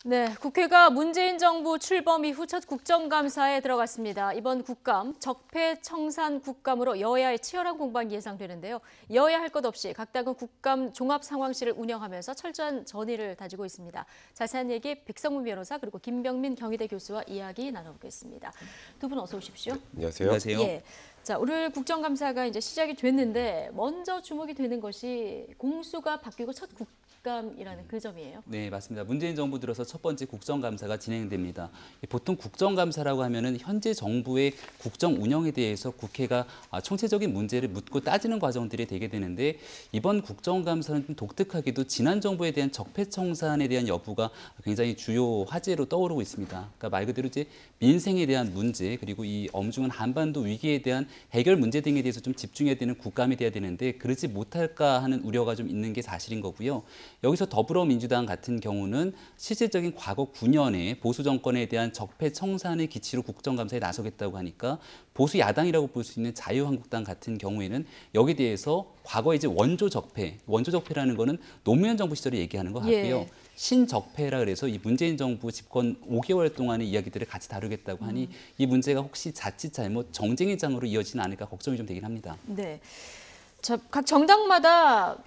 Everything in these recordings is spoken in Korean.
네, 국회가 문재인 정부 출범 이후 첫 국정감사에 들어갔습니다. 이번 국감, 적폐청산 국감으로 여야의 치열한 공방이 예상되는데요. 여야 할 것 없이 각 당은 국감 종합상황실을 운영하면서 철저한 전의를 다지고 있습니다. 자세한 얘기 백성문 변호사 그리고 김병민 경희대 교수와 이야기 나눠보겠습니다. 두 분 어서 오십시오. 안녕하세요. 안녕하세요. 예. 자, 오늘 국정감사가 이제 시작이 됐는데 먼저 주목이 되는 것이 공수가 바뀌고 첫 국감이라는 그 점이에요. 네, 맞습니다. 문재인 정부 들어서 첫 번째 국정감사가 진행됩니다. 보통 국정감사라고 하면은 현재 정부의 국정 운영에 대해서 국회가 총체적인 문제를 묻고 따지는 과정들이 되게 되는데 이번 국정감사는 좀 독특하게도 지난 정부에 대한 적폐청산에 대한 여부가 굉장히 주요 화제로 떠오르고 있습니다. 그러니까 말 그대로 이제 민생에 대한 문제 그리고 이 엄중한 한반도 위기에 대한 해결 문제 등에 대해서 좀 집중해야 되는 국감이 돼야 되는데 그러지 못할까 하는 우려가 좀 있는 게 사실인 거고요. 여기서 더불어민주당 같은 경우는 실질적인 과거 9년의 보수 정권에 대한 적폐 청산의 기치로 국정감사에 나서겠다고 하니까 보수 야당이라고 볼 수 있는 자유한국당 같은 경우에는 여기에 대해서 과거 이제 원조 적폐라는 거는 노무현 정부 시절에 얘기하는 거 같고요. 예. 신적폐라 그래서 이 문재인 정부 집권 5개월 동안의 이야기들을 같이 다루겠다고 하니 이 문제가 혹시 자칫 잘못 정쟁의 장으로 이어지는 않을까 걱정이 좀 되긴 합니다. 네. 각 정당마다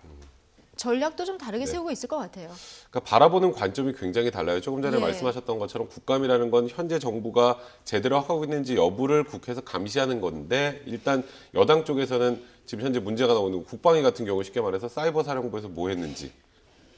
전략도 좀 다르게 세우고 있을 것 같아요. 그러니까 바라보는 관점이 굉장히 달라요. 조금 전에 예. 말씀하셨던 것처럼 국감이라는 건 현재 정부가 제대로 하고 있는지 여부를 국회에서 감시하는 건데 일단 여당 쪽에서는 지금 현재 문제가 나오는 국방위 같은 경우 쉽게 말해서 사이버 사령부에서 뭐 했는지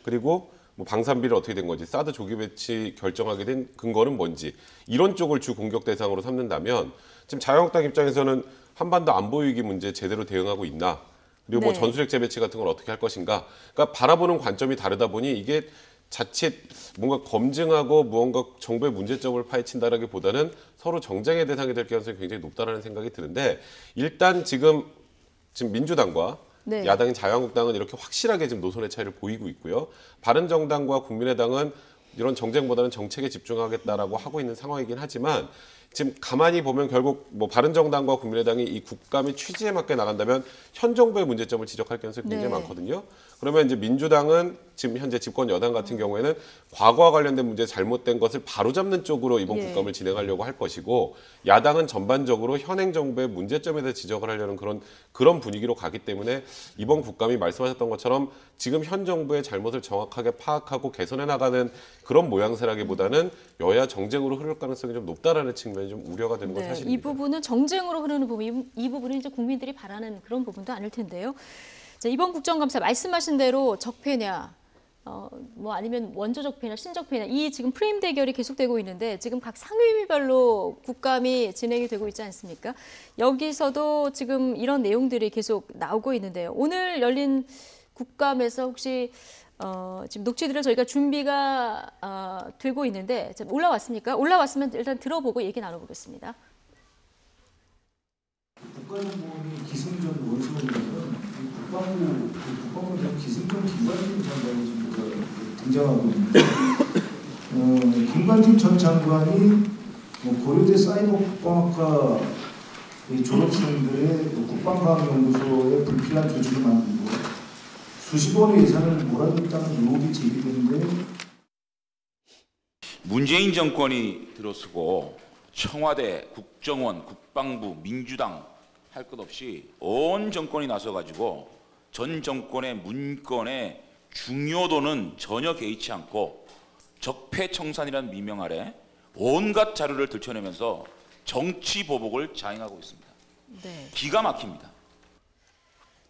그리고 뭐 방산비를 어떻게 된 건지 사드 조기 배치 결정하게 된 근거는 뭔지 이런 쪽을 주 공격 대상으로 삼는다면 지금 자유한국당 입장에서는 한반도 안보 위기 문제 제대로 대응하고 있나 그리고 뭐 네. 전술핵 재배치 같은 걸 어떻게 할 것인가. 그러니까 바라보는 관점이 다르다 보니 이게 자칫 뭔가 검증하고 무언가 정부의 문제점을 파헤친다라기보다는 서로 정쟁의 대상이 될 가능성이 굉장히 높다라는 생각이 드는데 일단 지금 민주당과 네. 야당인 자유한국당은 이렇게 확실하게 지금 노선의 차이를 보이고 있고요. 바른정당과 국민의당은 이런 정쟁보다는 정책에 집중하겠다라고 하고 있는 상황이긴 하지만 지금 가만히 보면 결국 뭐 바른정당과 국민의당이 이 국감의 취지에 맞게 나간다면 현 정부의 문제점을 지적할 가능성이 굉장히 네. 많거든요. 그러면 이제 민주당은 지금 현재 집권 여당 같은 경우에는 과거와 관련된 문제 잘못된 것을 바로잡는 쪽으로 이번 예. 국감을 진행하려고 할 것이고 야당은 전반적으로 현행 정부의 문제점에 대해 지적을 하려는 그런 분위기로 가기 때문에 이번 국감이 말씀하셨던 것처럼 지금 현 정부의 잘못을 정확하게 파악하고 개선해 나가는 그런 모양새라기보다는 여야 정쟁으로 흐를 가능성이 좀 높다라는 측면이 좀 우려가 되는 건 네, 사실입니다. 이 부분은 정쟁으로 흐르는 부분, 이 부분은 이제 국민들이 바라는 그런 부분도 아닐 텐데요. 자, 이번 국정감사 말씀하신 대로 적폐냐, 뭐 아니면 원조 적폐냐, 신적폐냐 이 지금 프레임 대결이 계속되고 있는데 지금 각 상임위별로 국감이 진행이 되고 있지 않습니까? 여기서도 지금 이런 내용들이 계속 나오고 있는데요. 오늘 열린 국감에서 혹시 지금 녹취들을 저희가 준비가 되고 있는데 올라왔습니까? 올라왔으면 일단 들어보고 얘기 나눠보겠습니다. 국가정보원이 기승전 원수는 국방부 기승전 김관진 장관이 지금 등장하고 있는데 김관진 전 장관이 고려대 사이버 국방학과 졸업생들의 국방과학연구소에 불필요한 조직을 만들고 수십 원의 예산을 몰아줬다는 의혹이 제기되는데 문재인 정권이 들어서고 청와대, 국정원, 국방부, 민주당 할 것 없이 온 정권이 나서가지고 전 정권의 문건의 중요도는 전혀 개의치 않고 적폐청산이라는 미명 아래 온갖 자료를 들춰내면서 정치 보복을 자행하고 있습니다. 네. 기가 막힙니다.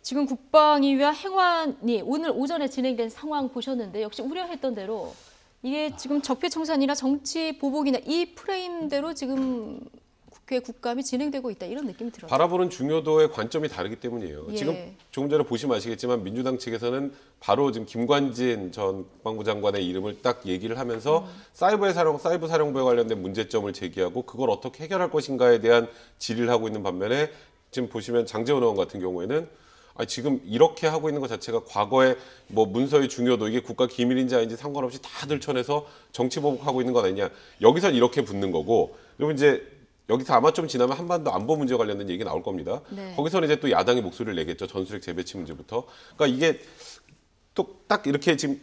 지금 국방위와 행안위 오늘 오전에 진행된 상황 보셨는데 역시 우려했던 대로 이게 지금 적폐청산이나 정치 보복이나 이 프레임대로 지금 국회 국감이 진행되고 있다 이런 느낌이 들어요. 바라보는 중요도의 관점이 다르기 때문이에요. 예. 지금 조금 전에 보시면 아시겠지만 민주당 측에서는 바로 지금 김관진 전 국방부 장관의 이름을 딱 얘기를 하면서 사이버 사령부에 관련된 문제점을 제기하고 그걸 어떻게 해결할 것인가에 대한 질의를 하고 있는 반면에 지금 보시면 장제원 의원 같은 경우에는 지금 이렇게 하고 있는 것 자체가 과거에 뭐 문서의 중요도 이게 국가 기밀인지 아닌지 상관없이 다 들춰내서 정치 보복하고 있는 것 아니냐. 여기서 이렇게 붙는 거고 그리고 이제 여기서 아마 좀 지나면 한반도 안보 문제 관련된 얘기 나올 겁니다. 네. 거기서는 이제 또 야당이 목소리를 내겠죠. 전술핵 재배치 문제부터. 그러니까 이게 또 딱 이렇게 지금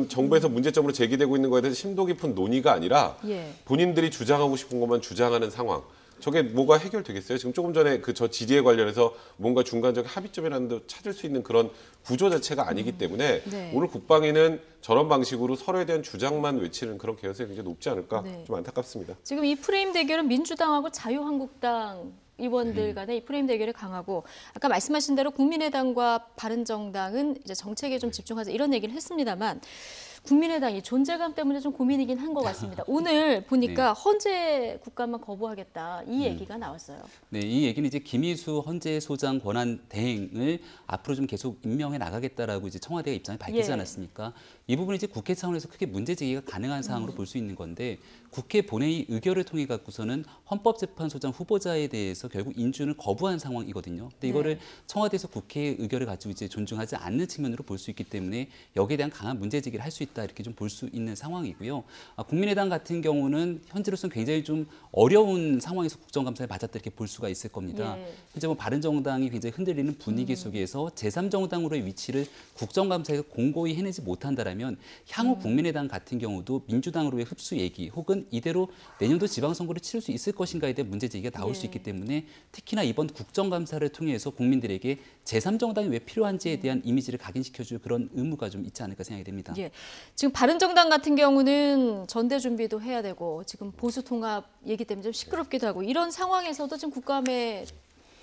정부에서 문제점으로 제기되고 있는 거에 대해서 심도 깊은 논의가 아니라 예. 본인들이 주장하고 싶은 것만 주장하는 상황. 저게 뭐가 해결되겠어요? 지금 조금 전에 그 저 지지에 관련해서 뭔가 중간적 합의점이라는 데 찾을 수 있는 그런 구조 자체가 아니기 때문에 네. 오늘 국방위는 저런 방식으로 서로에 대한 주장만 외치는 그런 개연성이 굉장히 높지 않을까 네. 좀 안타깝습니다. 지금 이 프레임 대결은 민주당하고 자유한국당 의원들 간의 이 프레임 대결이 강하고 아까 말씀하신 대로 국민의당과 바른정당은 이제 정책에 좀 집중하자 이런 얘기를 했습니다만 국민의당이 존재감 때문에 좀 고민이긴 한 것 같습니다. 오늘 보니까 헌재 국감만 거부하겠다 이 얘기가 나왔어요. 네, 이 얘기는 이제 김희수 헌재 소장 권한 대행을 앞으로 좀 계속 임명해 나가겠다라고 이제 청와대가 입장을 밝히지 예. 않았습니까? 이 부분은 이제 국회 차원에서 크게 문제 제기가 가능한 사항으로 볼 수 있는 건데 국회 본회의 의결을 통해 갖고서는 헌법재판소장 후보자에 대해서 결국 인준을 거부한 상황이거든요. 근데 이거를 청와대에서 국회의 의결을 가지고 이제 존중하지 않는 측면으로 볼 수 있기 때문에 여기에 대한 강한 문제 제기를 할 수 있다 이렇게 좀 볼 수 있는 상황이고요. 국민의당 같은 경우는 현재로서는 굉장히 좀 어려운 상황에서 국정감사에 맞았다 이렇게 볼 수가 있을 겁니다. 예. 현재 뭐 바른정당이 굉장히 흔들리는 분위기 속에서 제3정당으로의 위치를 국정감사에서 공고히 해내지 못한다라면 향후 국민의당 같은 경우도 민주당으로의 흡수 얘기 혹은 이대로 내년도 지방선거를 치를 수 있을 것인가에 대한 문제 제기가 나올 수 있기 때문에 특히나 이번 국정감사를 통해서 국민들에게 제3정당이 왜 필요한지에 대한 이미지를 각인시켜줄 그런 의무가 좀 있지 않을까 생각이 됩니다. 예. 지금 바른정당 같은 경우는 전대 준비도 해야 되고 지금 보수 통합 얘기 때문에 좀 시끄럽기도 하고 이런 상황에서도 지금 국감에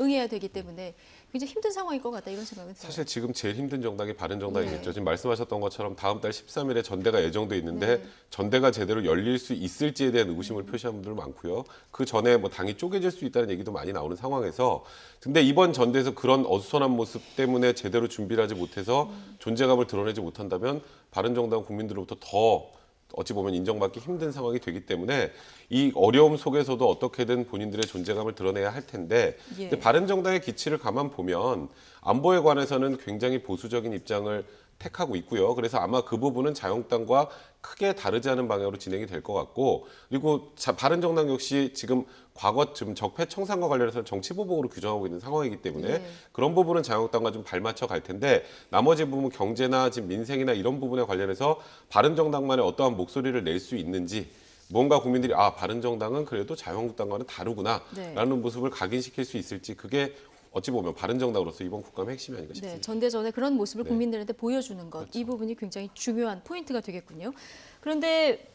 응해야 되기 때문에 굉장히 힘든 상황일 것 같다 이런 생각은 들어요. 사실 지금 제일 힘든 정당이 바른정당이겠죠. 네. 지금 말씀하셨던 것처럼 다음 달 13일에 전대가 예정돼 있는데 네. 전대가 제대로 열릴 수 있을지에 대한 의구심을 표시한 분들 많고요. 그 전에 뭐 당이 쪼개질 수 있다는 얘기도 많이 나오는 상황에서 근데 이번 전대에서 그런 어수선한 모습 때문에 제대로 준비를 하지 못해서 존재감을 드러내지 못한다면 바른정당 국민들로부터 더 어찌 보면 인정받기 힘든 상황이 되기 때문에 이 어려움 속에서도 어떻게든 본인들의 존재감을 드러내야 할 텐데 예. 근데 바른정당의 기치를 가만 보면 안보에 관해서는 굉장히 보수적인 입장을 택하고 있고요. 그래서 아마 그 부분은 자유한국당과 크게 다르지 않은 방향으로 진행이 될 것 같고 그리고 바른정당 역시 지금 과거 좀 적폐 청산과 관련해서 정치보복으로 규정하고 있는 상황이기 때문에 예. 그런 부분은 자유한국당과 좀 발맞춰 갈 텐데 나머지 부분 경제나 지금 민생이나 이런 부분에 관련해서 바른정당만의 어떠한 목소리를 낼 수 있는지 뭔가 국민들이 아 바른정당은 그래도 자유한국당과는 다르구나라는 네. 모습을 각인시킬 수 있을지 그게 어찌 보면 바른정당으로서 이번 국감의 핵심이 아닌가 싶습니다. 네, 전대 전에 그런 모습을 네. 국민들한테 보여주는 것, 그렇죠. 이 부분이 굉장히 중요한 포인트가 되겠군요. 그런데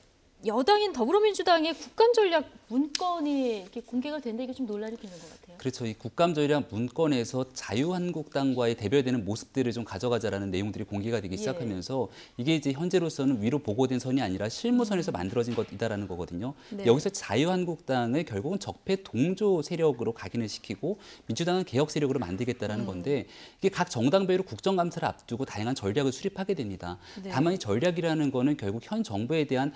여당인 더불어민주당의 국감 전략 문건이 이렇게 공개가 됐는데 이게 좀 논란이 되는 것 같아요. 그렇죠. 이 국감 전략 문건에서 자유한국당과의 대별되는 모습들을 좀 가져가자라는 내용들이 공개가 되기 시작하면서 이게 이제 현재로서는 위로 보고된 선이 아니라 실무선에서 만들어진 것이다라는 거거든요. 네. 여기서 자유한국당을 결국은 적폐 동조 세력으로 각인을 시키고 민주당은 개혁 세력으로 만들겠다라는 건데 이게 각 정당별로 국정감사를 앞두고 다양한 전략을 수립하게 됩니다. 네. 다만 이 전략이라는 거는 결국 현 정부에 대한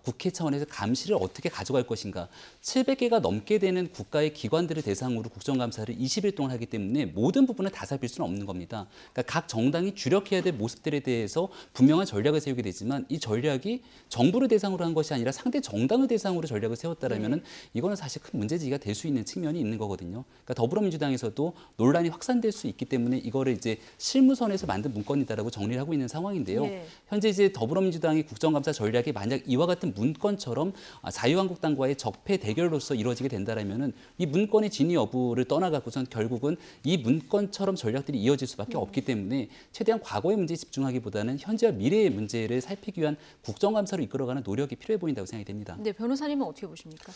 국회 차원에서 감시를 어떻게 가져갈 것인가. 700개가 넘게 되는 국가의 기관들을 대상으로 국정감사를 20일 동안 하기 때문에 모든 부분을 다 살필 수는 없는 겁니다. 그러니까 각 정당이 주력해야 될 모습들에 대해서 분명한 전략을 세우게 되지만 이 전략이 정부를 대상으로 한 것이 아니라 상대 정당을 대상으로 전략을 세웠다라면은 이거는 사실 큰 문제제기가 될 수 있는 측면이 있는 거거든요. 그러니까 더불어민주당에서도 논란이 확산될 수 있기 때문에 이거를 이제 실무선에서 만든 문건이다라고 정리를 하고 있는 상황인데요. 예. 현재 이제 더불어민주당이 국정감사 전략이 만약 이와 같은 문건처럼 자유한국당과의 적폐 대결로서 이루어지게 된다라면은 이 문건의 진위 여부를 떠나갖고선 결국은 이 문건처럼 전략들이 이어질 수밖에 없기 때문에 최대한 과거의 문제에 집중하기보다는 현재와 미래의 문제를 살피기 위한 국정감사로 이끌어가는 노력이 필요해 보인다고 생각이 됩니다. 네, 변호사님은 어떻게 보십니까?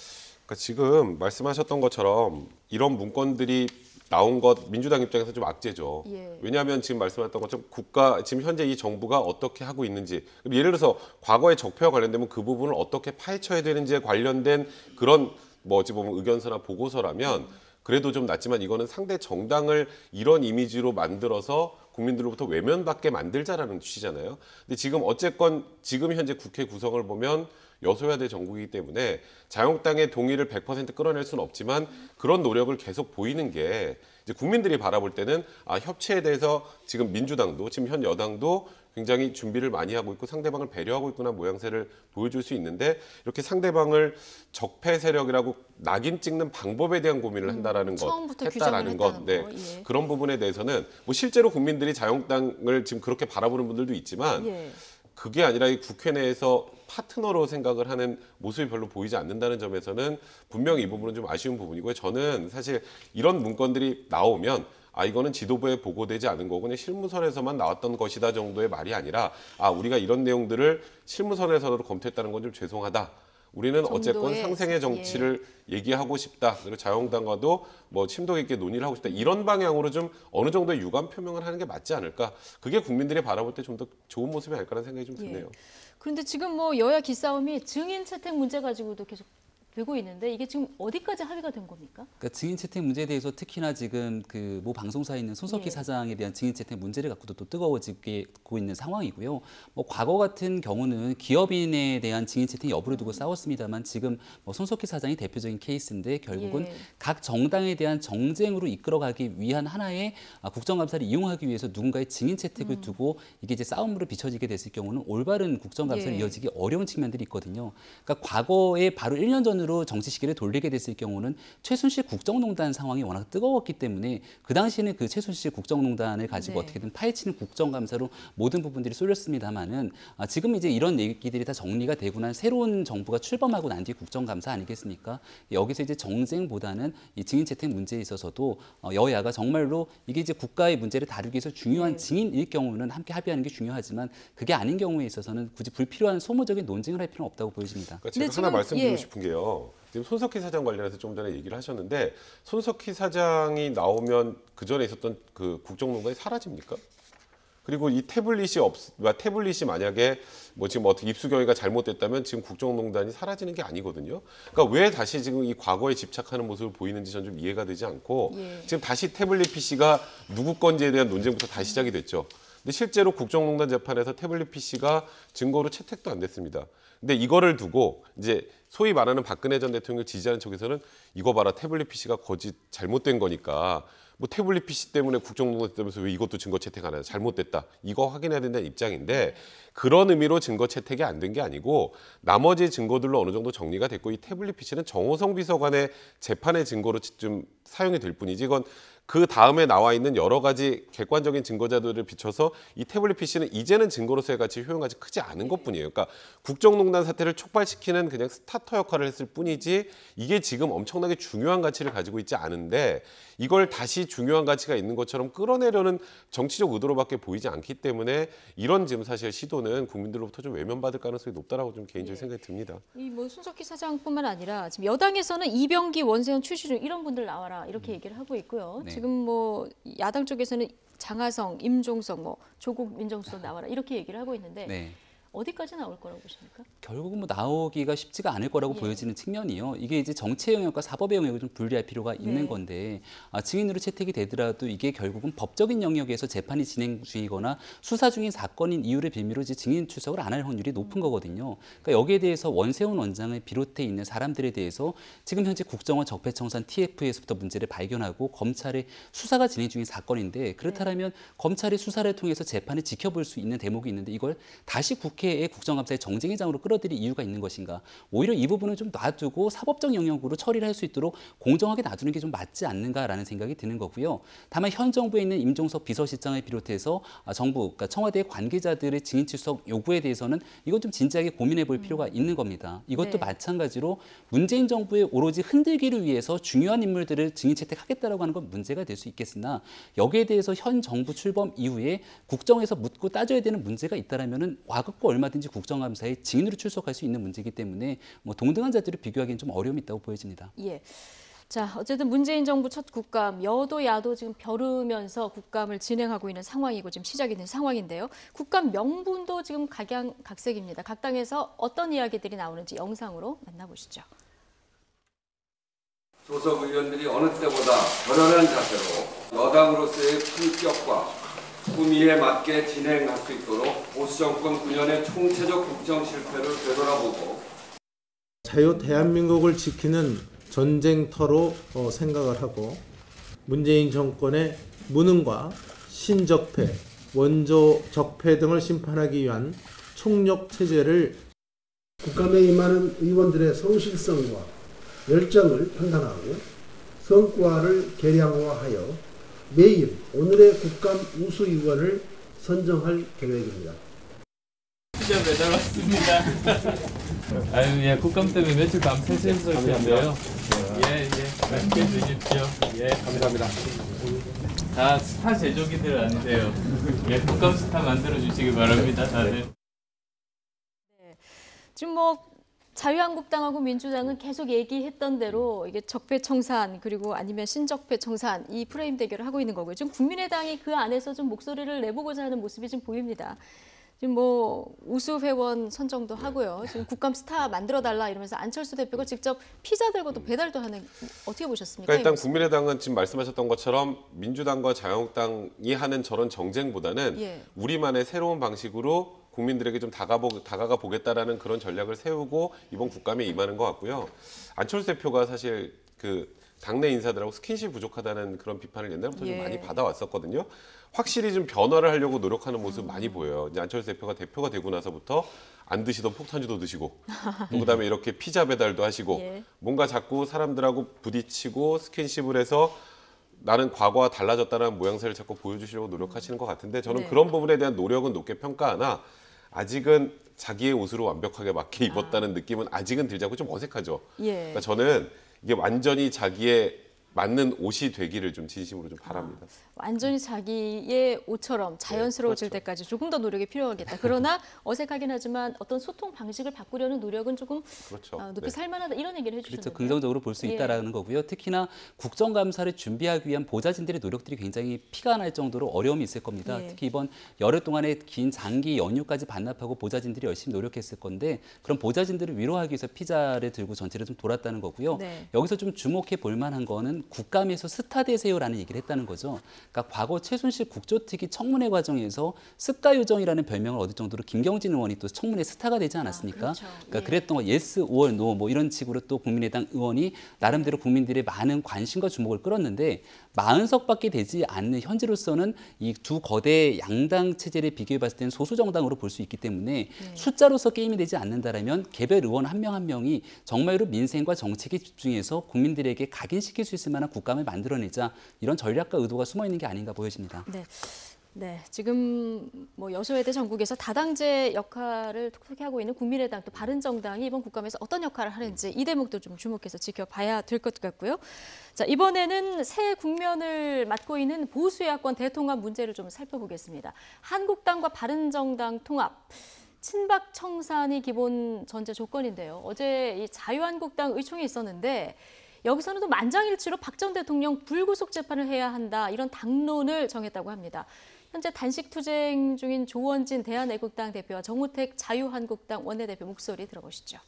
그러니까 지금 말씀하셨던 것처럼 이런 문건들이 나온 것 민주당 입장에서 좀 악재죠. 예. 왜냐하면 지금 말씀하셨던 것처럼 지금 현재 이 정부가 어떻게 하고 있는지 예를 들어서 과거의 적폐와 관련되면 그 부분을 어떻게 파헤쳐야 되는지에 관련된 그런 뭐 어찌 보면 의견서나 보고서라면 그래도 좀 낫지만 이거는 상대 정당을 이런 이미지로 만들어서 국민들로부터 외면받게 만들자라는 취지잖아요. 근데 지금 어쨌건 지금 현재 국회 구성을 보면 여소야대 정국이기 때문에 자유한국당의 동의를 100% 끌어낼 수는 없지만 그런 노력을 계속 보이는 게 이제 국민들이 바라볼 때는 협치에 대해서 지금 민주당도 지금 현 여당도 굉장히 준비를 많이 하고 있고 상대방을 배려하고 있구나 모양새를 보여줄 수 있는데 이렇게 상대방을 적폐 세력이라고 낙인 찍는 방법에 대한 고민을 한다라는 것, 처음부터 했다라는 것, 규정을 네, 했다는 거, 예. 그런 부분에 대해서는 뭐 실제로 국민들이 자유한국당을 지금 그렇게 바라보는 분들도 있지만 예. 그게 아니라 이 국회 내에서 파트너로 생각을 하는 모습이 별로 보이지 않는다는 점에서는 분명히 이 부분은 좀 아쉬운 부분이고요. 저는 사실 이런 문건들이 나오면 이거는 지도부에 보고되지 않은 거고 그냥 실무선에서만 나왔던 것이다 정도의 말이 아니라 우리가 이런 내용들을 실무선에서도 검토했다는 건 좀 죄송하다. 우리는 어쨌건 정도의, 상생의 정치를 얘기하고 싶다. 그리고 자유한국당과도 뭐 심도 있게 논의를 하고 싶다. 이런 방향으로 좀 어느 정도의 유감 표명을 하는 게 맞지 않을까. 그게 국민들이 바라볼 때 좀 더 좋은 모습이 아닐까라는 생각이 좀 드네요. 예. 그런데 지금 뭐 여야 기싸움이 증인 채택 문제 가지고도 계속 되고 있는데 이게 지금 어디까지 합의가 된 겁니까? 그러니까 증인 채택 문제에 대해서 특히나 지금 그 모 방송사에 있는 손석희 예. 사장에 대한 증인 채택 문제를 갖고도 또 뜨거워지고 있는 상황이고요. 뭐 과거 같은 경우는 기업인에 대한 증인 채택 여부를 두고 싸웠습니다만 지금 뭐 손석희 사장이 대표적인 케이스인데 결국은 예. 각 정당에 대한 정쟁으로 이끌어가기 위한 하나의 국정감사를 이용하기 위해서 누군가의 증인 채택을 두고 이게 이제 싸움으로 비춰지게 됐을 경우는 올바른 국정감사를 예. 이어지기 어려운 측면들이 있거든요. 그러니까 과거에 바로 1년 전으로 정치 시기를 돌리게 됐을 경우는 최순실 국정농단 상황이 워낙 뜨거웠기 때문에 그 당시에는 그 최순실 국정농단을 가지고 네. 어떻게든 파헤치는 국정감사로 모든 부분들이 쏠렸습니다만은 지금 이제 이런 얘기들이 다 정리가 되고 난 새로운 정부가 출범하고 난 뒤 국정감사 아니겠습니까? 여기서 이제 정쟁보다는 이 증인 채택 문제에 있어서도 여야가 정말로 이게 이제 국가의 문제를 다루기 위해서 중요한 네. 증인일 경우는 함께 합의하는 게 중요하지만 그게 아닌 경우에 있어서는 굳이 불필요한 소모적인 논쟁을 할 필요는 없다고 보여집니다. 그러니까 제가 근데 하나 지금, 말씀드리고 예. 싶은 게요. 지금 손석희 사장 관련해서 좀 전에 얘기를 하셨는데 손석희 사장이 나오면 그 전에 있었던 그 국정농단이 사라집니까? 그리고 이 태블릿이 만약에 뭐 지금 어떻게 입수 경위가 잘못됐다면 지금 국정농단이 사라지는 게 아니거든요. 그러니까 왜 다시 지금 이 과거에 집착하는 모습을 보이는지 전 좀 이해가 되지 않고 예. 지금 다시 태블릿 PC가 누구 건지에 대한 논쟁부터 다시 시작이 됐죠. 근데 실제로 국정농단 재판에서 태블릿 PC가 증거로 채택도 안 됐습니다. 근데 이거를 두고 이제 소위 말하는 박근혜 전 대통령을 지지하는 쪽에서는 이거 봐라 태블릿 PC가 잘못된 거니까 뭐 태블릿 PC 때문에 국정농단 됐다면서 왜 이것도 증거 채택 안 해요? 잘못됐다. 이거 확인해야 된다는 입장인데 그런 의미로 증거 채택이 안 된 게 아니고 나머지 증거들로 어느 정도 정리가 됐고 이 태블릿 PC는 정호성 비서관의 재판의 증거로 좀 사용이 될 뿐이지 이건 그 다음에 나와 있는 여러 가지 객관적인 증거자들을 비춰서 이 태블릿 PC는 이제는 증거로서의 가치, 효용가치 크지 않은 것뿐이에요. 그러니까 국정농단 사태를 촉발시키는 그냥 스타터 역할을 했을 뿐이지 이게 지금 엄청나게 중요한 가치를 가지고 있지 않은데 이걸 다시 중요한 가치가 있는 것처럼 끌어내려는 정치적 의도로밖에 보이지 않기 때문에 이런 지금 사실 시도는 국민들로부터 좀 외면받을 가능성이 높다라고 좀 개인적인 생각이 듭니다. 이 뭐 손석희 사장뿐만 아니라 지금 여당에서는 이병기, 원세훈, 최시중 이런 분들 나와라 이렇게 얘기를 하고 있고요. 네. 지금 뭐 야당 쪽에서는 장하성, 임종석, 뭐 조국 민정수석 나와라 이렇게 얘기를 하고 있는데 네. 어디까지 나올 거라고 보십니까? 결국은 뭐 나오기가 쉽지가 않을 거라고 예. 보여지는 측면이요. 이게 이제 정치의 영역과 사법의 영역을 좀 분리할 필요가 있는 네. 건데 증인으로 채택이 되더라도 이게 결국은 법적인 영역에서 재판이 진행 중이거나 수사 중인 사건인 이유를 빌미로 이제 증인 출석을 안 할 확률이 높은 거거든요. 그러니까 여기에 대해서 원세훈 원장을 비롯해 있는 사람들에 대해서 지금 현재 국정원 적폐청산 TF에서부터 문제를 발견하고 검찰의 수사가 진행 중인 사건인데 그렇다면 검찰의 수사를 통해서 재판을 지켜볼 수 있는 대목이 있는데 이걸 다시 국회의 국정감사의 정쟁의장으로 끌어들일 이유가 있는 것인가? 오히려 이 부분을 좀 놔두고 사법적 영역으로 처리를 할 수 있도록 공정하게 놔두는 게 좀 맞지 않는가라는 생각이 드는 거고요. 다만 현 정부에 있는 임종석 비서실장을 비롯해서 정부, 그러니까 청와대 관계자들의 증인 출석 요구에 대해서는 이건 좀 진지하게 고민해 볼 필요가 있는 겁니다. 이것도 네. 마찬가지로 문재인 정부의 오로지 흔들기를 위해서 중요한 인물들을 증인 채택하겠다라고 하는 건 문제가 될 수 있겠으나 여기에 대해서 현 정부 출범 이후에 국정에서 묻고 따져야 되는 문제가 있다라면은 와갖고 얼마든지 국정감사에 증인으로 출석할 수 있는 문제이기 때문에 뭐 동등한 자들을 비교하기는 좀 어려움이 있다고 보여집니다. 예. 자, 어쨌든 문재인 정부 첫 국감, 여도 야도 지금 벼르면서 국감을 진행하고 있는 상황이고 지금 시작이 된 상황인데요. 국감 명분도 지금 각양각색입니다. 각 당에서 어떤 이야기들이 나오는지 영상으로 만나보시죠. 소속 의원들이 어느 때보다 결연한 자세로 여당으로서의 품격과 품위에 맞게 진행할 수 있도록 보수 정권 9년의 총체적 국정 실패를 되돌아보고 자유 대한민국을 지키는 전쟁터로 생각을 하고 문재인 정권의 무능과 신적폐 원조 적폐 등을 심판하기 위한 총력 체제를 국감에 임하는 의원들의 성실성과 열정을 판단하고 성과를 계량화하여 매일 오늘의 국감 우수 의원을 선정할 계획입니다. 피자 배달 왔습니다. 아유, 예, 국감 때문에 며칠 밤새셨을 텐데요. 예, 맛있게 드십시오. 예, 감사합니다. 다 스타 제조기들 아니세요. 예, 국감 스타 만들어 주시기 바랍니다, 다들. 지금 뭐 자유한국당하고 민주당은 계속 얘기했던 대로 이게 적폐청산 그리고 아니면 신적폐청산 이 프레임 대결을 하고 있는 거고요. 지금 국민의당이 그 안에서 좀 목소리를 내보고자 하는 모습이 좀 보입니다. 지금 뭐 우수 회원 선정도 하고요. 지금 국감 스타 만들어 달라 이러면서 안철수 대표가 직접 피자 들고도 배달도 하는 어떻게 보셨습니까? 그러니까 일단 국민의당은 지금 말씀하셨던 것처럼 민주당과 자유한국당이 하는 저런 정쟁보다는 예. 우리만의 새로운 방식으로 국민들에게 좀 다가가 보겠다라는 그런 전략을 세우고 이번 국감에 임하는 것 같고요. 안철수 대표가 사실 그 당내 인사들하고 스킨십 부족하다는 그런 비판을 옛날부터 좀 많이 받아왔었거든요. 확실히 좀 변화를 하려고 노력하는 모습 많이 보여요. 이제 안철수 대표가 되고 나서부터 안 드시던 폭탄주도 드시고 또 그다음에 이렇게 피자 배달도 하시고 뭔가 자꾸 사람들하고 부딪히고 스킨십을 해서 나는 과거와 달라졌다는 모양새를 자꾸 보여주시려고 노력하시는 것 같은데 저는 그런 부분에 대한 노력은 높게 평가하나 아직은 자기의 옷으로 완벽하게 맞게 입었다는 느낌은 아직은 들지 않고 좀 어색하죠. 그러니까 저는 이게 완전히 자기의 맞는 옷이 되기를 좀 진심으로 좀 바랍니다. 완전히 자기의 옷처럼 자연스러워질 그렇죠. 때까지 조금 더 노력이 필요하겠다. 그러나 어색하긴 하지만 어떤 소통 방식을 바꾸려는 노력은 조금 그렇죠. 높이 살만하다 이런 얘기를 해주셨는데요. 그렇죠. 긍정적으로 볼 수 있다라는 거고요. 특히나 국정감사를 준비하기 위한 보좌진들의 노력들이 굉장히 피가 날 정도로 어려움이 있을 겁니다. 특히 이번 열흘 동안의 긴 장기 연휴까지 반납하고 보좌진들이 열심히 노력했을 건데 그런 보좌진들을 위로하기 위해서 피자를 들고 전체를 좀 돌았다는 거고요. 여기서 좀 주목해 볼 만한 거는 국감에서 스타 되세요라는 얘기를 했다는 거죠. 그러니까 과거 최순실 국조특위 청문회 과정에서 스카 요정이라는 별명을 얻을 정도로 김경진 의원이 또 청문회 스타가 되지 않았습니까? 그렇죠. 그러니까 그랬던 거 예스 or no 뭐 이런 식으로 또 국민의당 의원이 나름대로 국민들의 많은 관심과 주목을 끌었는데 40석밖에 되지 않는 현재로서는 이 두 거대 양당 체제를 비교해 봤을 때는 소수 정당으로 볼 수 있기 때문에 숫자로서 게임이 되지 않는다라면 개별 의원 한 명 한 명이 정말로 민생과 정책에 집중해서 국민들에게 각인시킬 수 있을 만한 국감을 만들어내자 이런 전략과 의도가 숨어 있는 게 아닌가 보여집니다. 네, 지금 뭐 여소야대 전국에서 다당제 역할을 톡톡히 하고 있는 국민의당 또 바른정당이 이번 국감에서 어떤 역할을 하는지 이 대목도 좀 주목해서 지켜봐야 될 것 같고요. 자, 이번에는 새 국면을 맡고 있는 보수 야권 대통합 문제를 좀 살펴보겠습니다. 한국당과 바른정당 통합. 친박 청산이 기본 전제 조건인데요. 어제 이 자유한국당 의총이 있었는데 여기서는 또 만장일치로 박 전 대통령 불구속 재판을 해야 한다 이런 당론을 정했다고 합니다. 현재 단식 투쟁 중인 조원진 대한애국당 대표와 정우택 자유한국당 원내대표 목소리 들어보시죠.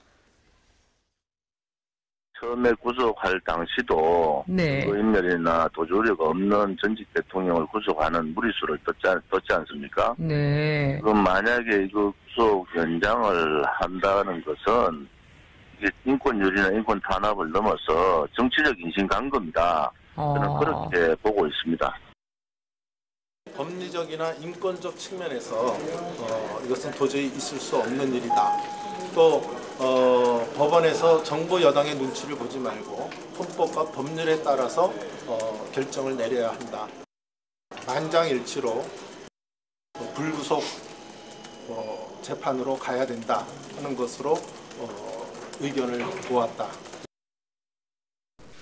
처음에 구속할 당시도 인멸이나 도주력 없는 전직 대통령을 구속하는 무리수를 떴지 않습니까? 그럼 만약에 이거 구속 연장을 한다는 것은 이게 인권유리나 인권 탄압을 넘어서 정치적 인신강금이다. 저는 그렇게 보고 있습니다. 법리적이나 인권적 측면에서 이것은 도저히 있을 수 없는 일이다. 또 법원에서 정부 여당의 눈치를 보지 말고 헌법과 법률에 따라서 결정을 내려야 한다. 만장일치로 불구속 재판으로 가야 된다 하는 것으로 의견을 모았다.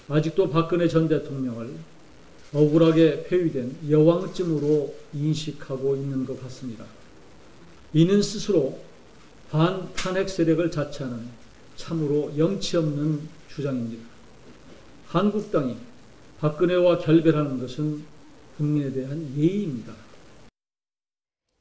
아직도 박근혜 전 대통령을 억울하게 폐위된 여왕쯤으로 인식하고 있는 것 같습니다. 이는 스스로 반탄핵 세력을 자처하는 참으로 영치 없는 주장입니다. 한국당이 박근혜와 결별하는 것은 국민에 대한 예의입니다.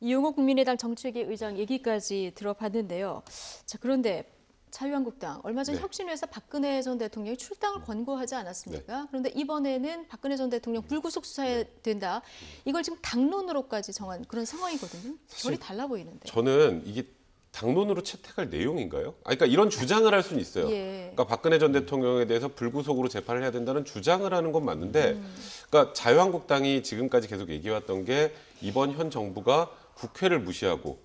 이용호 국민의당 정책위 의장 얘기까지 들어봤는데요. 자, 그런데 자유한국당 얼마 전 혁신위에서 박근혜 전 대통령이 출당을 권고하지 않았습니까? 그런데 이번에는 박근혜 전 대통령 불구속 수사해야 된다. 이걸 지금 당론으로까지 정한 그런 상황이거든요. 결이 달라 보이는데. 저는 이게 당론으로 채택할 내용인가요? 그러니까 이런 주장을 할 수는 있어요. 예. 그러니까 박근혜 전 대통령에 대해서 불구속으로 재판을 해야 된다는 주장을 하는 건 맞는데, 그러니까 자유한국당이 지금까지 계속 얘기해왔던 게 이번 현 정부가 국회를 무시하고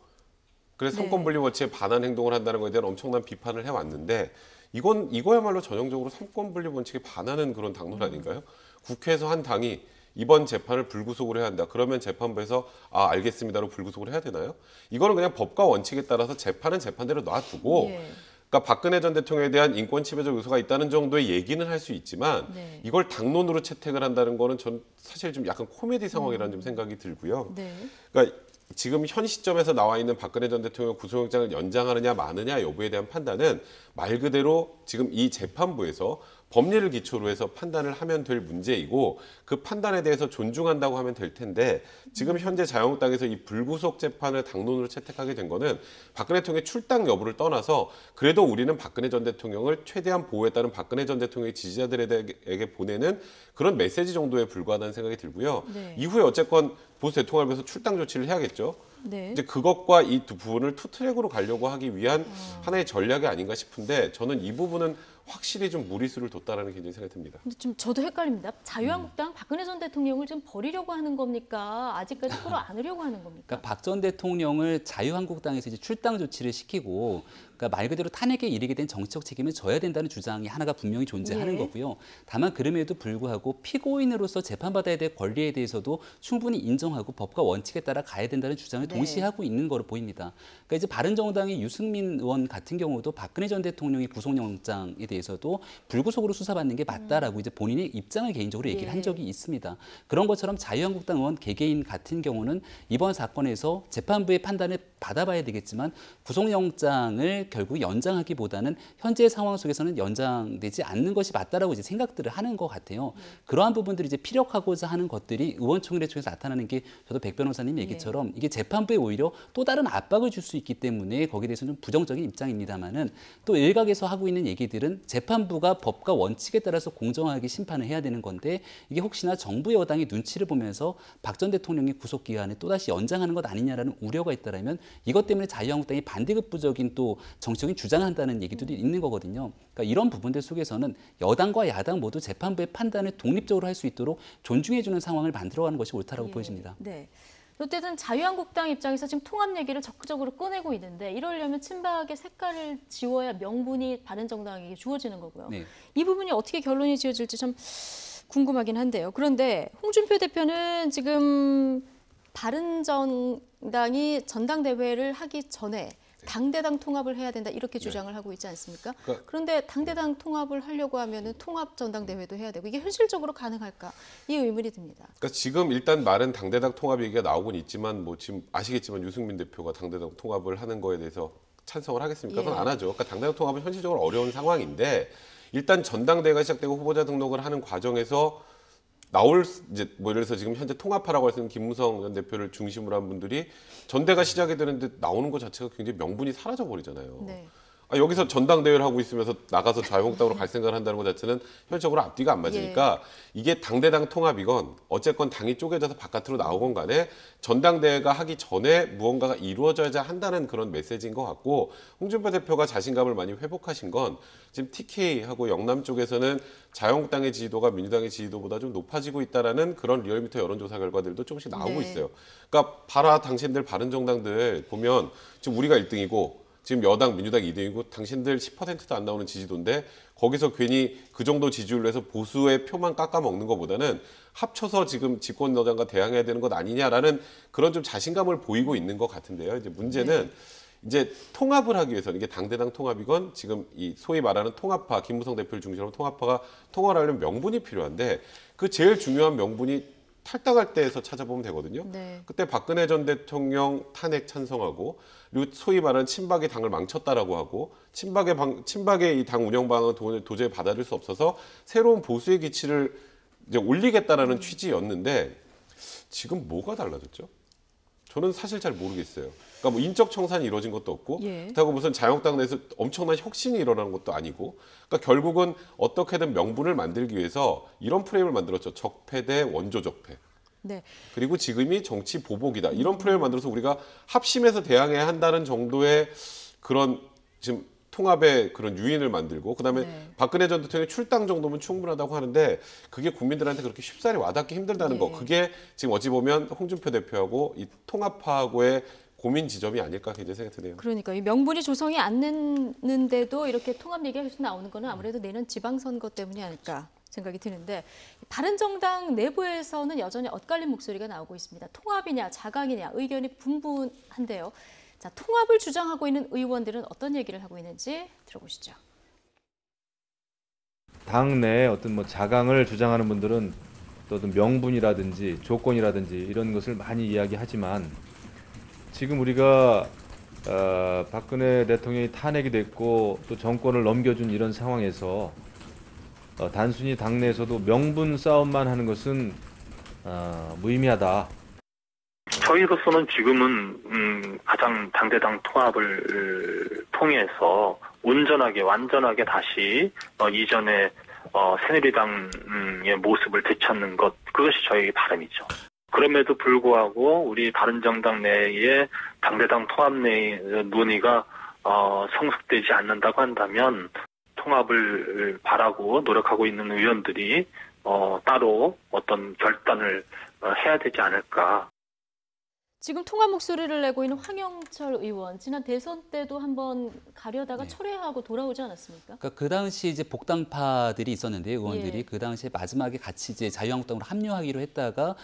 그래서 네. 삼권분립 원칙에 반한 행동을 한다는 것에 대한 엄청난 비판을 해왔는데, 이거야말로 전형적으로 삼권분립 원칙에 반하는 그런 당론 아닌가요? 국회에서 한 당이 이번 재판을 불구속으로 해야 한다. 그러면 재판부에서 알겠습니다로 불구속을 해야 되나요? 이거는 그냥 법과 원칙에 따라서 재판은 재판대로 놔두고 예. 그러니까 박근혜 전 대통령에 대한 인권 침해적 요소가 있다는 정도의 얘기는 할 수 있지만 네. 이걸 당론으로 채택을 한다는 거는 전 사실 좀 약간 코미디 상황이라는 좀 생각이 들고요. 네. 그러니까 지금 현 시점에서 나와 있는 박근혜 전 대통령 구속영장을 연장하느냐 마느냐 여부에 대한 판단은 말 그대로 지금 이 재판부에서 법리를 기초로 해서 판단을 하면 될 문제이고 그 판단에 대해서 존중한다고 하면 될 텐데 지금 현재 자유한국당에서 이 불구속 재판을 당론으로 채택하게 된 거는 박근혜 대통령의 출당 여부를 떠나서 그래도 우리는 박근혜 전 대통령을 최대한 보호했다는 박근혜 전 대통령의 지지자들에게 보내는 그런 메시지 정도에 불과하다는 생각이 들고요. 네. 이후에 어쨌건 보수 대통령을 위해서 출당 조치를 해야겠죠. 네. 이제 그것과 이 두 부분을 투트랙으로 가려고 하기 위한 하나의 전략이 아닌가 싶은데 저는 이 부분은 확실히 좀 무리수를 뒀다라는 굉장히 생각이 듭니다. 근데 좀 저도 헷갈립니다. 자유한국당 박근혜 전 대통령을 지금 버리려고 하는 겁니까? 아직까지 끌어 안으려고 하는 겁니까? 그러니까 박 전 대통령을 자유한국당에서 이제 출당 조치를 시키고 그러니까 말 그대로 탄핵에 이르게 된 정치적 책임을 져야 된다는 주장이 하나가 분명히 존재하는 예. 거고요. 다만 그럼에도 불구하고 피고인으로서 재판받아야 될 권리에 대해서도 충분히 인정하고 법과 원칙에 따라 가야 된다는 주장을 네. 동시에 하고 있는 거로 보입니다. 그러니까 이제 바른정당의 유승민 의원 같은 경우도 박근혜 전 대통령의 구속영장에 대해서도 불구속으로 수사받는 게 맞다라고 이제 본인의 입장을 개인적으로 얘기를 예. 한 적이 있습니다. 그런 것처럼 자유한국당 의원 개개인 같은 경우는 이번 사건에서 재판부의 판단을 받아봐야 되겠지만 구속영장을 결국 연장하기보다는 현재 상황 속에서는 연장되지 않는 것이 맞다라고 이제 생각들을 하는 것 같아요. 그러한 부분들이 이제 피력하고자 하는 것들이 의원총회를 통해서 나타나는 게 저도 백 변호사님 얘기처럼 이게 재판부에 오히려 또 다른 압박을 줄 수 있기 때문에 거기에 대해서는 좀 부정적인 입장입니다만은 또 일각에서 하고 있는 얘기들은 재판부가 법과 원칙에 따라서 공정하게 심판을 해야 되는 건데 이게 혹시나 정부 여당이 눈치를 보면서 박 전 대통령의 구속 기간을 또다시 연장하는 것 아니냐라는 우려가 있다라면 이것 때문에 자유한국당이 반대급부적인 또 정치적인 주장을 한다는 얘기들이 있는 거거든요. 그러니까 이런 부분들 속에서는 여당과 야당 모두 재판부의 판단을 독립적으로 할 수 있도록 존중해주는 상황을 만들어가는 것이 옳다라고 보여집니다. 네. 어쨌든 자유한국당 입장에서 지금 통합 얘기를 적극적으로 꺼내고 있는데 이러려면 친박의 색깔을 지워야 명분이 바른정당에게 주어지는 거고요. 네. 이 부분이 어떻게 결론이 지어질지 참 궁금하긴 한데요. 그런데 홍준표 대표는 지금 바른정당이 전당대회를 하기 전에 당대당 통합을 해야 된다 이렇게 주장을 하고 있지 않습니까? 그런데 당대당 통합을 하려고 하면은 통합 전당대회도 해야 되고 이게 현실적으로 가능할까? 이 의문이 듭니다. 그러니까 지금 일단 말은 당대당 통합 얘기가 나오곤 있지만 뭐 지금 아시겠지만 유승민 대표가 당대당 통합을 하는 거에 대해서 찬성을 하겠습니까? 그건 안 하죠. 그러니까 당대당 통합은 현실적으로 어려운 상황인데 일단 전당대회가 시작되고 후보자 등록을 하는 과정에서 나올 이제 뭐 예를 들어서 지금 현재 통합하라고 할 수 있는 김무성 전 대표를 중심으로 한 분들이 전대가 시작이 되는데 나오는 것 자체가 굉장히 명분이 사라져 버리잖아요. 네. 여기서 전당대회를 하고 있으면서 나가서 자유한국당으로 갈 생각을 한다는 것 자체는 현실적으로 앞뒤가 안 맞으니까 이게 당대당 통합이건 어쨌건 당이 쪼개져서 바깥으로 나오건 간에 전당대회가 하기 전에 무언가가 이루어져야 한다는 그런 메시지인 것 같고 홍준표 대표가 자신감을 많이 회복하신 건 지금 TK하고 영남 쪽에서는 자유한국당의 지지도가 민주당의 지지도보다 좀 높아지고 있다라는 그런 리얼미터 여론조사 결과들도 조금씩 나오고 있어요. 그러니까 봐라 당신들 바른정당들 보면 지금 우리가 1등이고 지금 여당 민주당 2등이고 당신들 10%도 안 나오는 지지도인데 거기서 괜히 그 정도 지지율로 해서 보수의 표만 깎아먹는 것보다는 합쳐서 지금 집권 여당과 대항해야 되는 것 아니냐라는 그런 좀 자신감을 보이고 있는 것 같은데요. 이제 문제는 이제 통합을 하기 위해서는 이게 당대당 통합이건 지금 이 소위 말하는 통합파 김무성 대표를 중심으로 통합파가 통합을 하려면 명분이 필요한데 그 제일 중요한 명분이 탈당할 때에서 찾아보면 되거든요. 네. 그때 박근혜 전 대통령 탄핵 찬성하고 그리고 소위 말하는 친박이 당을 망쳤다라고 하고 친박의 이 당 운영 방안을 도저히 받아들일 수 없어서 새로운 보수의 기치를 이제 올리겠다라는 취지였는데 지금 뭐가 달라졌죠? 저는 사실 잘 모르겠어요. 그러니까 뭐 인적 청산이 이루어진 것도 없고 그렇다고 무슨 자유한국당 내에서 엄청난 혁신이 일어나는 것도 아니고 그러니까 결국은 어떻게든 명분을 만들기 위해서 이런 프레임을 만들었죠. 적폐 대 원조 적폐. 네. 그리고 지금이 정치 보복이다. 이런 프레임을 만들어서 우리가 합심해서 대항해야 한다는 정도의 그런 지금 통합의 그런 유인을 만들고 그다음에 박근혜 전 대통령의 출당 정도면 충분하다고 하는데 그게 국민들한테 그렇게 쉽사리 와닿기 힘들다는 거. 그게 지금 어찌 보면 홍준표 대표하고 이 통합하고의 고민 지점이 아닐까 굉장히 생각이 드네요. 그러니까 이 명분이 조성이 안 됐는데도 이렇게 통합 얘기가 계속 나오는 거는 아무래도 내년 지방선거 때문이 아닐까 생각이 드는데 바른정당 내부에서는 여전히 엇갈린 목소리가 나오고 있습니다. 통합이냐 자강이냐 의견이 분분한데요. 자, 통합을 주장하고 있는 의원들은 어떤 얘기를 하고 있는지 들어보시죠. 당내 어떤 뭐 자강을 주장하는 분들은 또 어떤 명분이라든지 조건이라든지 이런 것을 많이 이야기하지만 지금 우리가 박근혜 대통령이 탄핵이 됐고 또 정권을 넘겨준 이런 상황에서 단순히 당내에서도 명분 싸움만 하는 것은 무의미하다. 저희로서는 지금은 가장 당대당 통합을 통해서 온전하게 완전하게 다시 이전의 새누리당의 모습을 되찾는 것, 그것이 저희의 바람이죠. 그럼에도 불구하고 우리 바른정당 내의 당대당 통합 내 논의가 성숙되지 않는다고 한다면 통합을 바라고 노력하고 있는 의원들이 따로 어떤 결단을 해야 되지 않을까. 지금 통합 목소리를 내고 있는 황영철 의원, 지난 대선 때도 한번 가려다가 철회하고 돌아오지 않았습니까? 그러니까 그 당시 이제 복당파들이 있었는데 의원들이 그 당시에 마지막에 같이 이제 자유한국당으로 합류하기로 했다가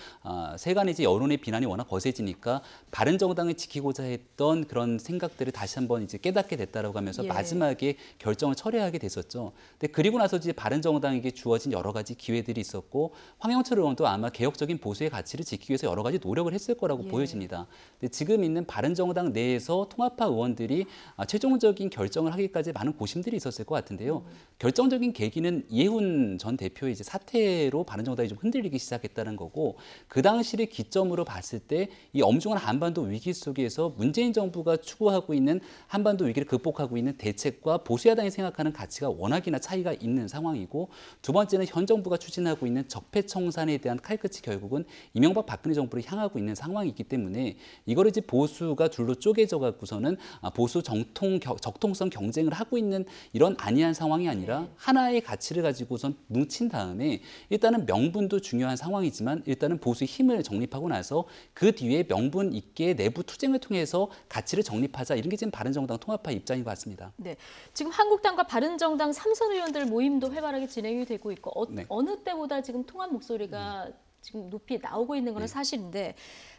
세간의 이제 여론의 비난이 워낙 거세지니까 바른정당을 지키고자 했던 그런 생각들을 다시 한번 이제 깨닫게 됐다라고 하면서 마지막에 결정을 철회하게 됐었죠. 근데 그리고 나서 이제 바른정당에게 주어진 여러 가지 기회들이 있었고 황영철 의원도 아마 개혁적인 보수의 가치를 지키기 위해서 여러 가지 노력을 했을 거라고 보여집니다. 근데 지금 있는 바른정당 내에서 통합파 의원들이 최종적인 결정을 하기까지 많은 고심들이 있었을 것 같은데요. 결정적인 계기는 이해훈 전 대표의 이제 사퇴로 바른정당이 좀 흔들리기 시작했다는 거고 그 당시를 기점으로 봤을 때 이 엄중한 한반도 위기 속에서 문재인 정부가 추구하고 있는 한반도 위기를 극복하고 있는 대책과 보수야당이 생각하는 가치가 워낙이나 차이가 있는 상황이고 두 번째는 현 정부가 추진하고 있는 적폐청산에 대한 칼끝이 결국은 이명박 박근혜 정부를 향하고 있는 상황이기 때문에 이거를 이제 보수가 둘로 쪼개져 갖고서는 보수 적통성 경쟁을 하고 있는 이런 안이한 상황이 아니라 하나의 가치를 가지고선 뭉친 다음에 일단은 명분도 중요한 상황이지만 일단은 보수의 힘을 정립하고 나서 그 뒤에 명분 있게 내부 투쟁을 통해서 가치를 정립하자 이런 게 지금 바른정당 통합파 입장인 것 같습니다. 네, 지금 한국당과 바른정당 3선 의원들 모임도 활발하게 진행이 되고 있고 어느 때보다 지금 통합 목소리가 지금 높이 나오고 있는 건 사실인데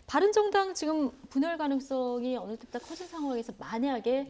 바른정당 지금 분열 가능성이 어느 때보다 커진 상황에서 만약에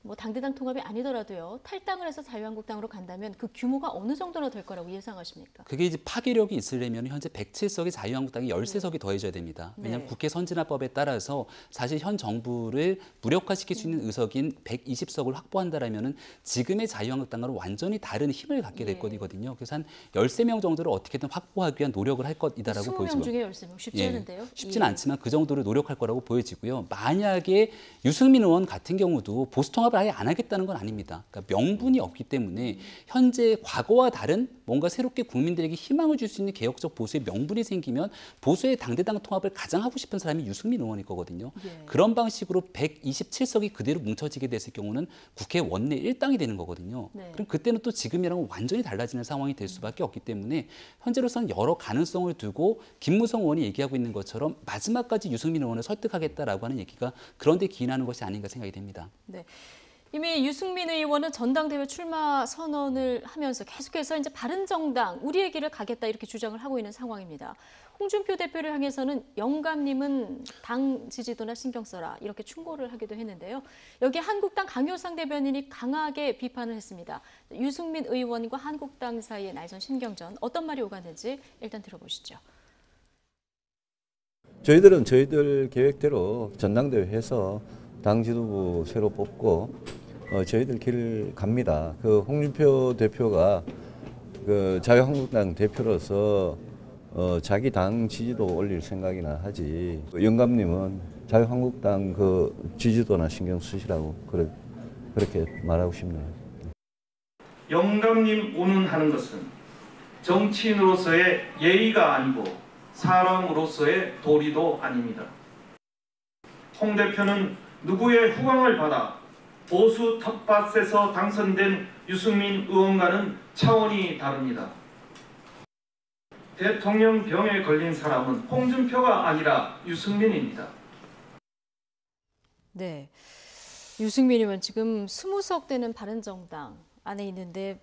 뭐 당대당 통합이 아니더라도요 탈당을 해서 자유한국당으로 간다면 그 규모가 어느 정도나 될 거라고 예상하십니까? 그게 이제 파괴력이 있으려면 현재 107석의 자유한국당이 13석이 더해져야 됩니다. 왜냐하면 국회 선진화법에 따라서 사실 현 정부를 무력화시킬 수 있는 의석인 120석을 확보한다라면은 지금의 자유한국당과는 완전히 다른 힘을 갖게 될 것이거든요. 그래서 한 13명 정도를 어떻게든 확보하기 위한 노력을 할 것이다라고 보여지고 20명 중에 13명 쉽지 않은데요? 쉽지는 않지만 그 정도를 노력할 거라고 보여지고요. 만약에 유승민 의원 같은 경우도 보수 통합을 아예 안 하겠다는 건 아닙니다. 그러니까 명분이 없기 때문에 현재 과거와 다른 뭔가 새롭게 국민들에게 희망을 줄 수 있는 개혁적 보수의 명분이 생기면 보수의 당대당 통합을 가장 하고 싶은 사람이 유승민 의원일 거거든요. 그런 방식으로 127석이 그대로 뭉쳐지게 됐을 경우는 국회 원내 1당이 되는 거거든요. 그럼 그때는 또 지금이랑은 완전히 달라지는 상황이 될 수밖에 없기 때문에 현재로서는 여러 가능성을 두고 김무성 의원이 얘기하고 있는 것처럼 마지막까지 유승민 의원을 설득하겠다라고 하는 얘기가 그런 데 기인하는 것이 아닌가 생각이 됩니다. 네. 이미 유승민 의원은 전당대회 출마 선언을 하면서 계속해서 이제 바른정당 우리의 길을 가겠다 이렇게 주장을 하고 있는 상황입니다. 홍준표 대표를 향해서는 영감님은 당 지지도나 신경 써라 이렇게 충고를 하기도 했는데요. 여기에 한국당 강효상 대변인이 강하게 비판을 했습니다. 유승민 의원과 한국당 사이의 날선 신경전 어떤 말이 오갔는지 일단 들어보시죠. 저희들은 저희들 계획대로 전당대회 해서 당 지도부 새로 뽑고 저희들 길 갑니다. 그 홍준표 대표가 그 자유한국당 대표로서 자기 당 지지도 올릴 생각이나 하지. 영감님은 자유한국당 그 지지도나 신경 쓰시라고 그렇게 말하고 싶네요. 영감님 운운하는 것은 정치인으로서의 예의가 아니고 사람으로서의 도리도 아닙니다. 홍 대표는 누구의 후광을 받아 보수 텃밭에서 당선된 유승민 의원과는 차원이 다릅니다. 대통령 병에 걸린 사람은 홍준표가 아니라 유승민입니다. 네, 유승민 의원 지금 20석 되는 바른정당 안에 있는데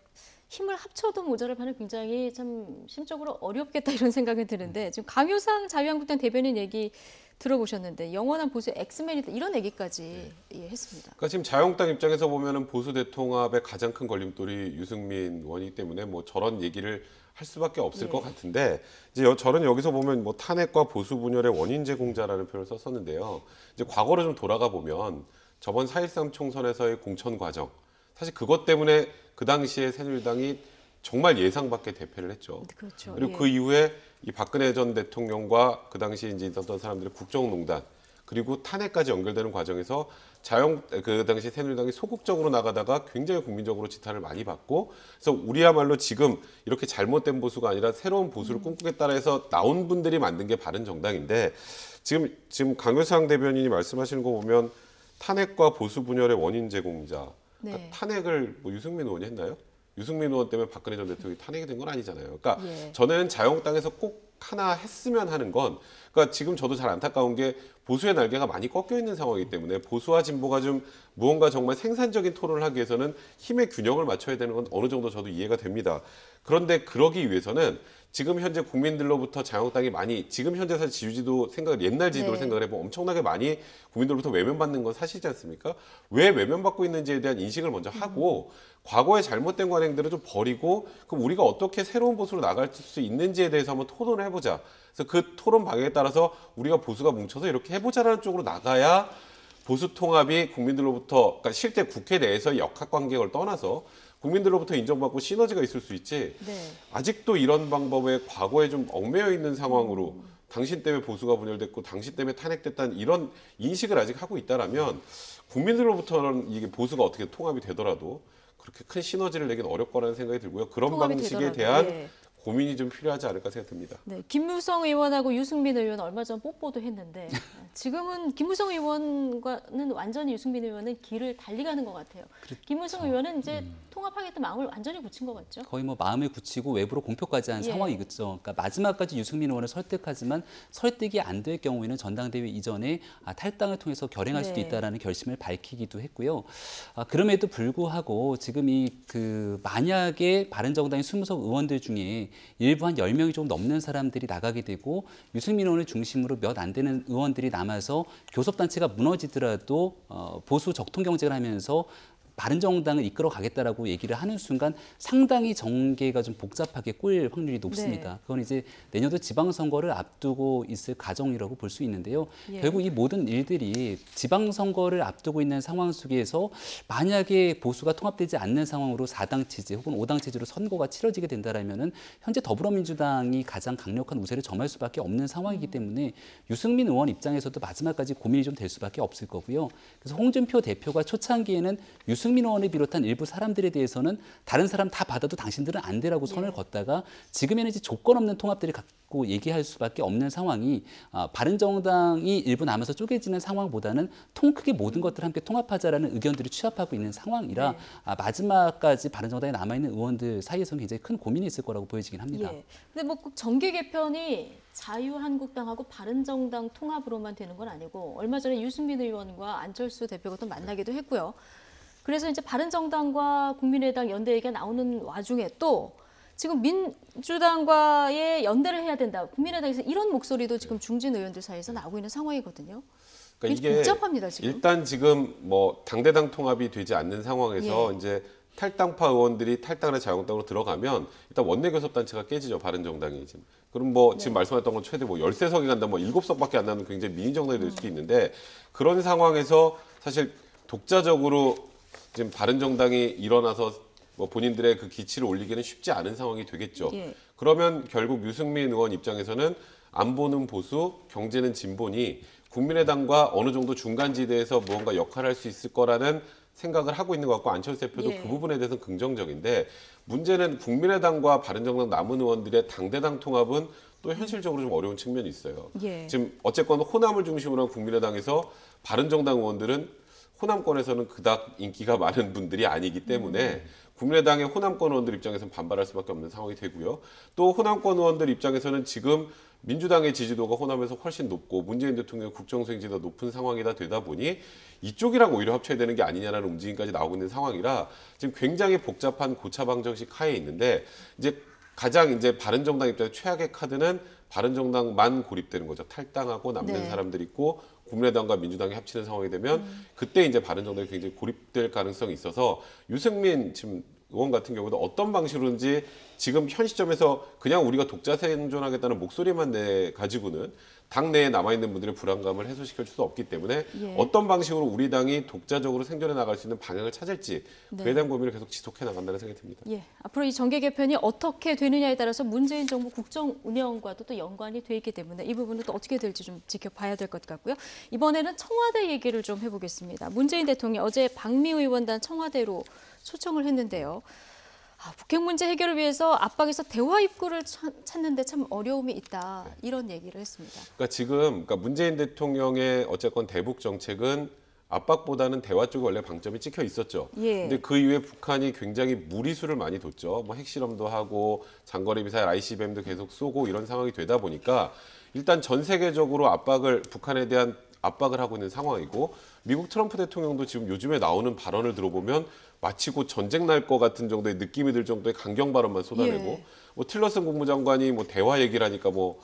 힘을 합쳐도 모자랄 판을 굉장히 참 심적으로 어렵겠다 이런 생각이 드는데 지금 강효상 자유한국당 대변인 얘기 들어보셨는데 영원한 보수의 엑스맨이다 이런 얘기까지 했습니다. 그러니까 지금 자유한국당 입장에서 보면은 보수 대통합의 가장 큰 걸림돌이 유승민 의원이기 때문에 뭐 저런 얘기를 할 수밖에 없을 것 같은데 이제 저는 여기서 보면 뭐 탄핵과 보수 분열의 원인 제공자라는 표현을 썼었는데요. 이제 과거로 좀 돌아가 보면 저번 4.13 총선에서의 공천 과정 사실 그것 때문에 그 당시에 새누리당이 정말 예상 밖의 대패를 했죠. 그렇죠. 그리고 그 이후에 이 박근혜 전 대통령과 그 당시에 이제 있었던 사람들의 국정농단 그리고 탄핵까지 연결되는 과정에서 그 당시 새누리당이 소극적으로 나가다가 굉장히 국민적으로 지탄을 많이 받고 그래서 우리야말로 지금 이렇게 잘못된 보수가 아니라 새로운 보수를 꿈꾸겠다라 해서 나온 분들이 만든 게 바른정당인데 지금 강효상 대변인이 말씀하시는 거 보면 탄핵과 보수 분열의 원인 제공자 그러니까 탄핵을 뭐 유승민 의원이 했나요? 유승민 의원 때문에 박근혜 전 대통령이 탄핵이 된 건 아니잖아요. 그러니까 저는 자유한국당에서 꼭 하나 했으면 하는 건 그러니까 지금 저도 잘 안타까운 게 보수의 날개가 많이 꺾여 있는 상황이기 때문에 보수와 진보가 좀 무언가 정말 생산적인 토론을 하기 위해서는 힘의 균형을 맞춰야 되는 건 어느 정도 저도 이해가 됩니다. 그런데 그러기 위해서는 지금 현재 국민들로부터 자유한국당이 많이 지금 현재 사실 지지도 옛날 지지도를 생각을 해보면 엄청나게 많이 국민들로부터 외면받는 건 사실이지 않습니까? 왜 외면받고 있는지에 대한 인식을 먼저 하고 과거의 잘못된 관행들을 좀 버리고 그럼 우리가 어떻게 새로운 보수로 나갈 수 있는지에 대해서 한번 토론을 해보자. 그래서 그 토론 방향에 따라서 우리가 보수가 뭉쳐서 이렇게 해보자라는 쪽으로 나가야 보수 통합이 국민들로부터 그러니까 실제 국회 내에서의 역학관계를 떠나서 국민들로부터 인정받고 시너지가 있을 수 있지 아직도 이런 방법에 과거에 좀 얽매여 있는 상황으로 당신 때문에 보수가 분열됐고 당신 때문에 탄핵됐다는 이런 인식을 아직 하고 있다라면 국민들로부터는 이게 보수가 어떻게 통합이 되더라도 그렇게 큰 시너지를 내긴 어렵 거라는 생각이 들고요. 그런 방식에 대한 고민이 좀 필요하지 않을까 생각됩니다. 네, 김무성 의원하고 유승민 의원 얼마 전 뽀뽀도 했는데 지금은 김무성 의원과는 완전히 유승민 의원은 길을 달리 가는 것 같아요. 그렇죠. 김무성 의원은 이제 통합하겠다는 마음을 완전히 굳힌 것 같죠? 거의 뭐 마음을 굳히고 외부로 공표까지 한 상황이겠죠. 그러니까 마지막까지 유승민 의원을 설득하지만 설득이 안 될 경우에는 전당대회 이전에 탈당을 통해서 결행할 수도 있다라는 결심을 밝히기도 했고요. 그럼에도 불구하고 지금 만약에 바른정당의 20석 의원들 중에 일부 한 10명이 좀 넘는 사람들이 나가게 되고 유승민 의원을 중심으로 몇 안 되는 의원들이 남아서 교섭단체가 무너지더라도 보수 적통 경쟁을 하면서 바른정당을 이끌어 가겠다라고 얘기를 하는 순간 상당히 정계가 좀 복잡하게 꼬일 확률이 높습니다. 그건 이제 내년도 지방선거를 앞두고 있을 과정이라고 볼 수 있는데요. 결국 이 모든 일들이 지방선거를 앞두고 있는 상황 속에서 만약에 보수가 통합되지 않는 상황으로 4당 체제 혹은 5당 체제로 선거가 치러지게 된다라면은 현재 더불어민주당이 가장 강력한 우세를 점할 수밖에 없는 상황이기 때문에 유승민 의원 입장에서도 마지막까지 고민이 좀 될 수밖에 없을 거고요. 그래서 홍준표 대표가 초창기에는 유승민 의원을 비롯한 일부 사람들에 대해서는 다른 사람 다 받아도 당신들은 안 되라고 선을 걷다가 지금에는 이제 조건 없는 통합들을 갖고 얘기할 수밖에 없는 상황이 바른정당이 일부 남아서 쪼개지는 상황보다는 통 크게 모든 것들을 함께 통합하자라는 의견들을 취합하고 있는 상황이라 마지막까지 바른정당에 남아있는 의원들 사이에서는 굉장히 큰 고민이 있을 거라고 보여지긴 합니다. 근데 뭐 꼭 정계 개편이 자유한국당하고 바른정당 통합으로만 되는 건 아니고 얼마 전에 유승민 의원과 안철수 대표가 또 만나기도 했고요. 그래서 이제 바른정당과 국민의당 연대 얘기가 나오는 와중에 또 지금 민주당과의 연대를 해야 된다. 국민의당에서 이런 목소리도 지금 중진 의원들 사이에서 나오고 있는 상황이거든요. 그러니까 이게 복잡합니다, 지금. 일단 지금 뭐 당대당 통합이 되지 않는 상황에서 이제 탈당파 의원들이 탈당을 자유한국당으로 들어가면 일단 원내교섭단체가 깨지죠. 바른정당이 지금. 그럼 뭐 지금 말씀하셨던 건 최대 뭐 13석이 간다, 뭐 7석밖에 안 나는 굉장히 미니정당이 될 수도 있는데 그런 상황에서 사실 독자적으로 지금 바른정당이 일어나서 뭐 본인들의 그 기치를 올리기는 쉽지 않은 상황이 되겠죠. 그러면 결국 유승민 의원 입장에서는 안보는 보수, 경제는 진보니 국민의당과 어느 정도 중간지대에서 무언가 역할을 할 수 있을 거라는 생각을 하고 있는 것 같고 안철수 대표도 예. 그 부분에 대해서는 긍정적인데 문제는 국민의당과 바른정당 남은 의원들의 당대당 통합은 또 현실적으로 좀 어려운 측면이 있어요. 예. 지금 어쨌건 호남을 중심으로 한 국민의당에서 바른정당 의원들은 호남권에서는 그닥 인기가 많은 분들이 아니기 때문에 국민의당의 호남권 의원들 입장에서는 반발할 수밖에 없는 상황이 되고요. 또 호남권 의원들 입장에서는 지금 민주당의 지지도가 호남에서 훨씬 높고 문재인 대통령의 국정수행 지지도가 높은 상황이다 되다 보니 이쪽이랑 오히려 합쳐야 되는 게 아니냐라는 움직임까지 나오고 있는 상황이라 지금 굉장히 복잡한 고차 방정식 하에 있는데 이제 가장 이제 바른정당 입장에서 최악의 카드는 바른정당만 고립되는 거죠. 탈당하고 남는 네. 사람들이 있고 국민의당과 민주당이 합치는 상황이 되면 그때 이제 바른정당이 굉장히 고립될 가능성이 있어서 유승민 지금 의원 같은 경우도 어떤 방식으로든지 지금 현 시점에서 그냥 우리가 독자 생존하겠다는 목소리만 내 가지고는 당내에 남아있는 분들의 불안감을 해소시킬 수 없기 때문에 예. 어떤 방식으로 우리 당이 독자적으로 생존해 나갈 수 있는 방향을 찾을지 네. 그에 대한 고민을 계속 지속해 나간다는 생각이 듭니다. 예, 앞으로 이 정계 개편이 어떻게 되느냐에 따라서 문재인 정부 국정 운영과도 또 연관이 돼 있기 때문에 이 부분은 또 어떻게 될지 좀 지켜봐야 될 것 같고요. 이번에는 청와대 얘기를 좀 해보겠습니다. 문재인 대통령이 어제 방미의원단 청와대로 초청을 했는데요. 북핵 문제 해결을 위해서 압박에서 대화 입구를 찾는데 참 어려움이 있다. 이런 얘기를 했습니다. 그러니까 문재인 대통령의 어쨌건 대북 정책은 압박보다는 대화 쪽에 원래 방점이 찍혀 있었죠. 예. 근데 그 이후에 북한이 굉장히 무리수를 많이 뒀죠. 뭐 핵실험도 하고 장거리 미사일 ICBM도 계속 쏘고 이런 상황이 되다 보니까 일단 전 세계적으로 북한에 대한 압박을 하고 있는 상황이고 미국 트럼프 대통령도 지금 요즘에 나오는 발언을 들어보면 마치 곧 전쟁 날 것 같은 정도의 느낌이 들 정도의 강경 발언만 쏟아내고 예. 뭐 틸러슨 국무장관이 뭐 대화 얘기를 하니까 뭐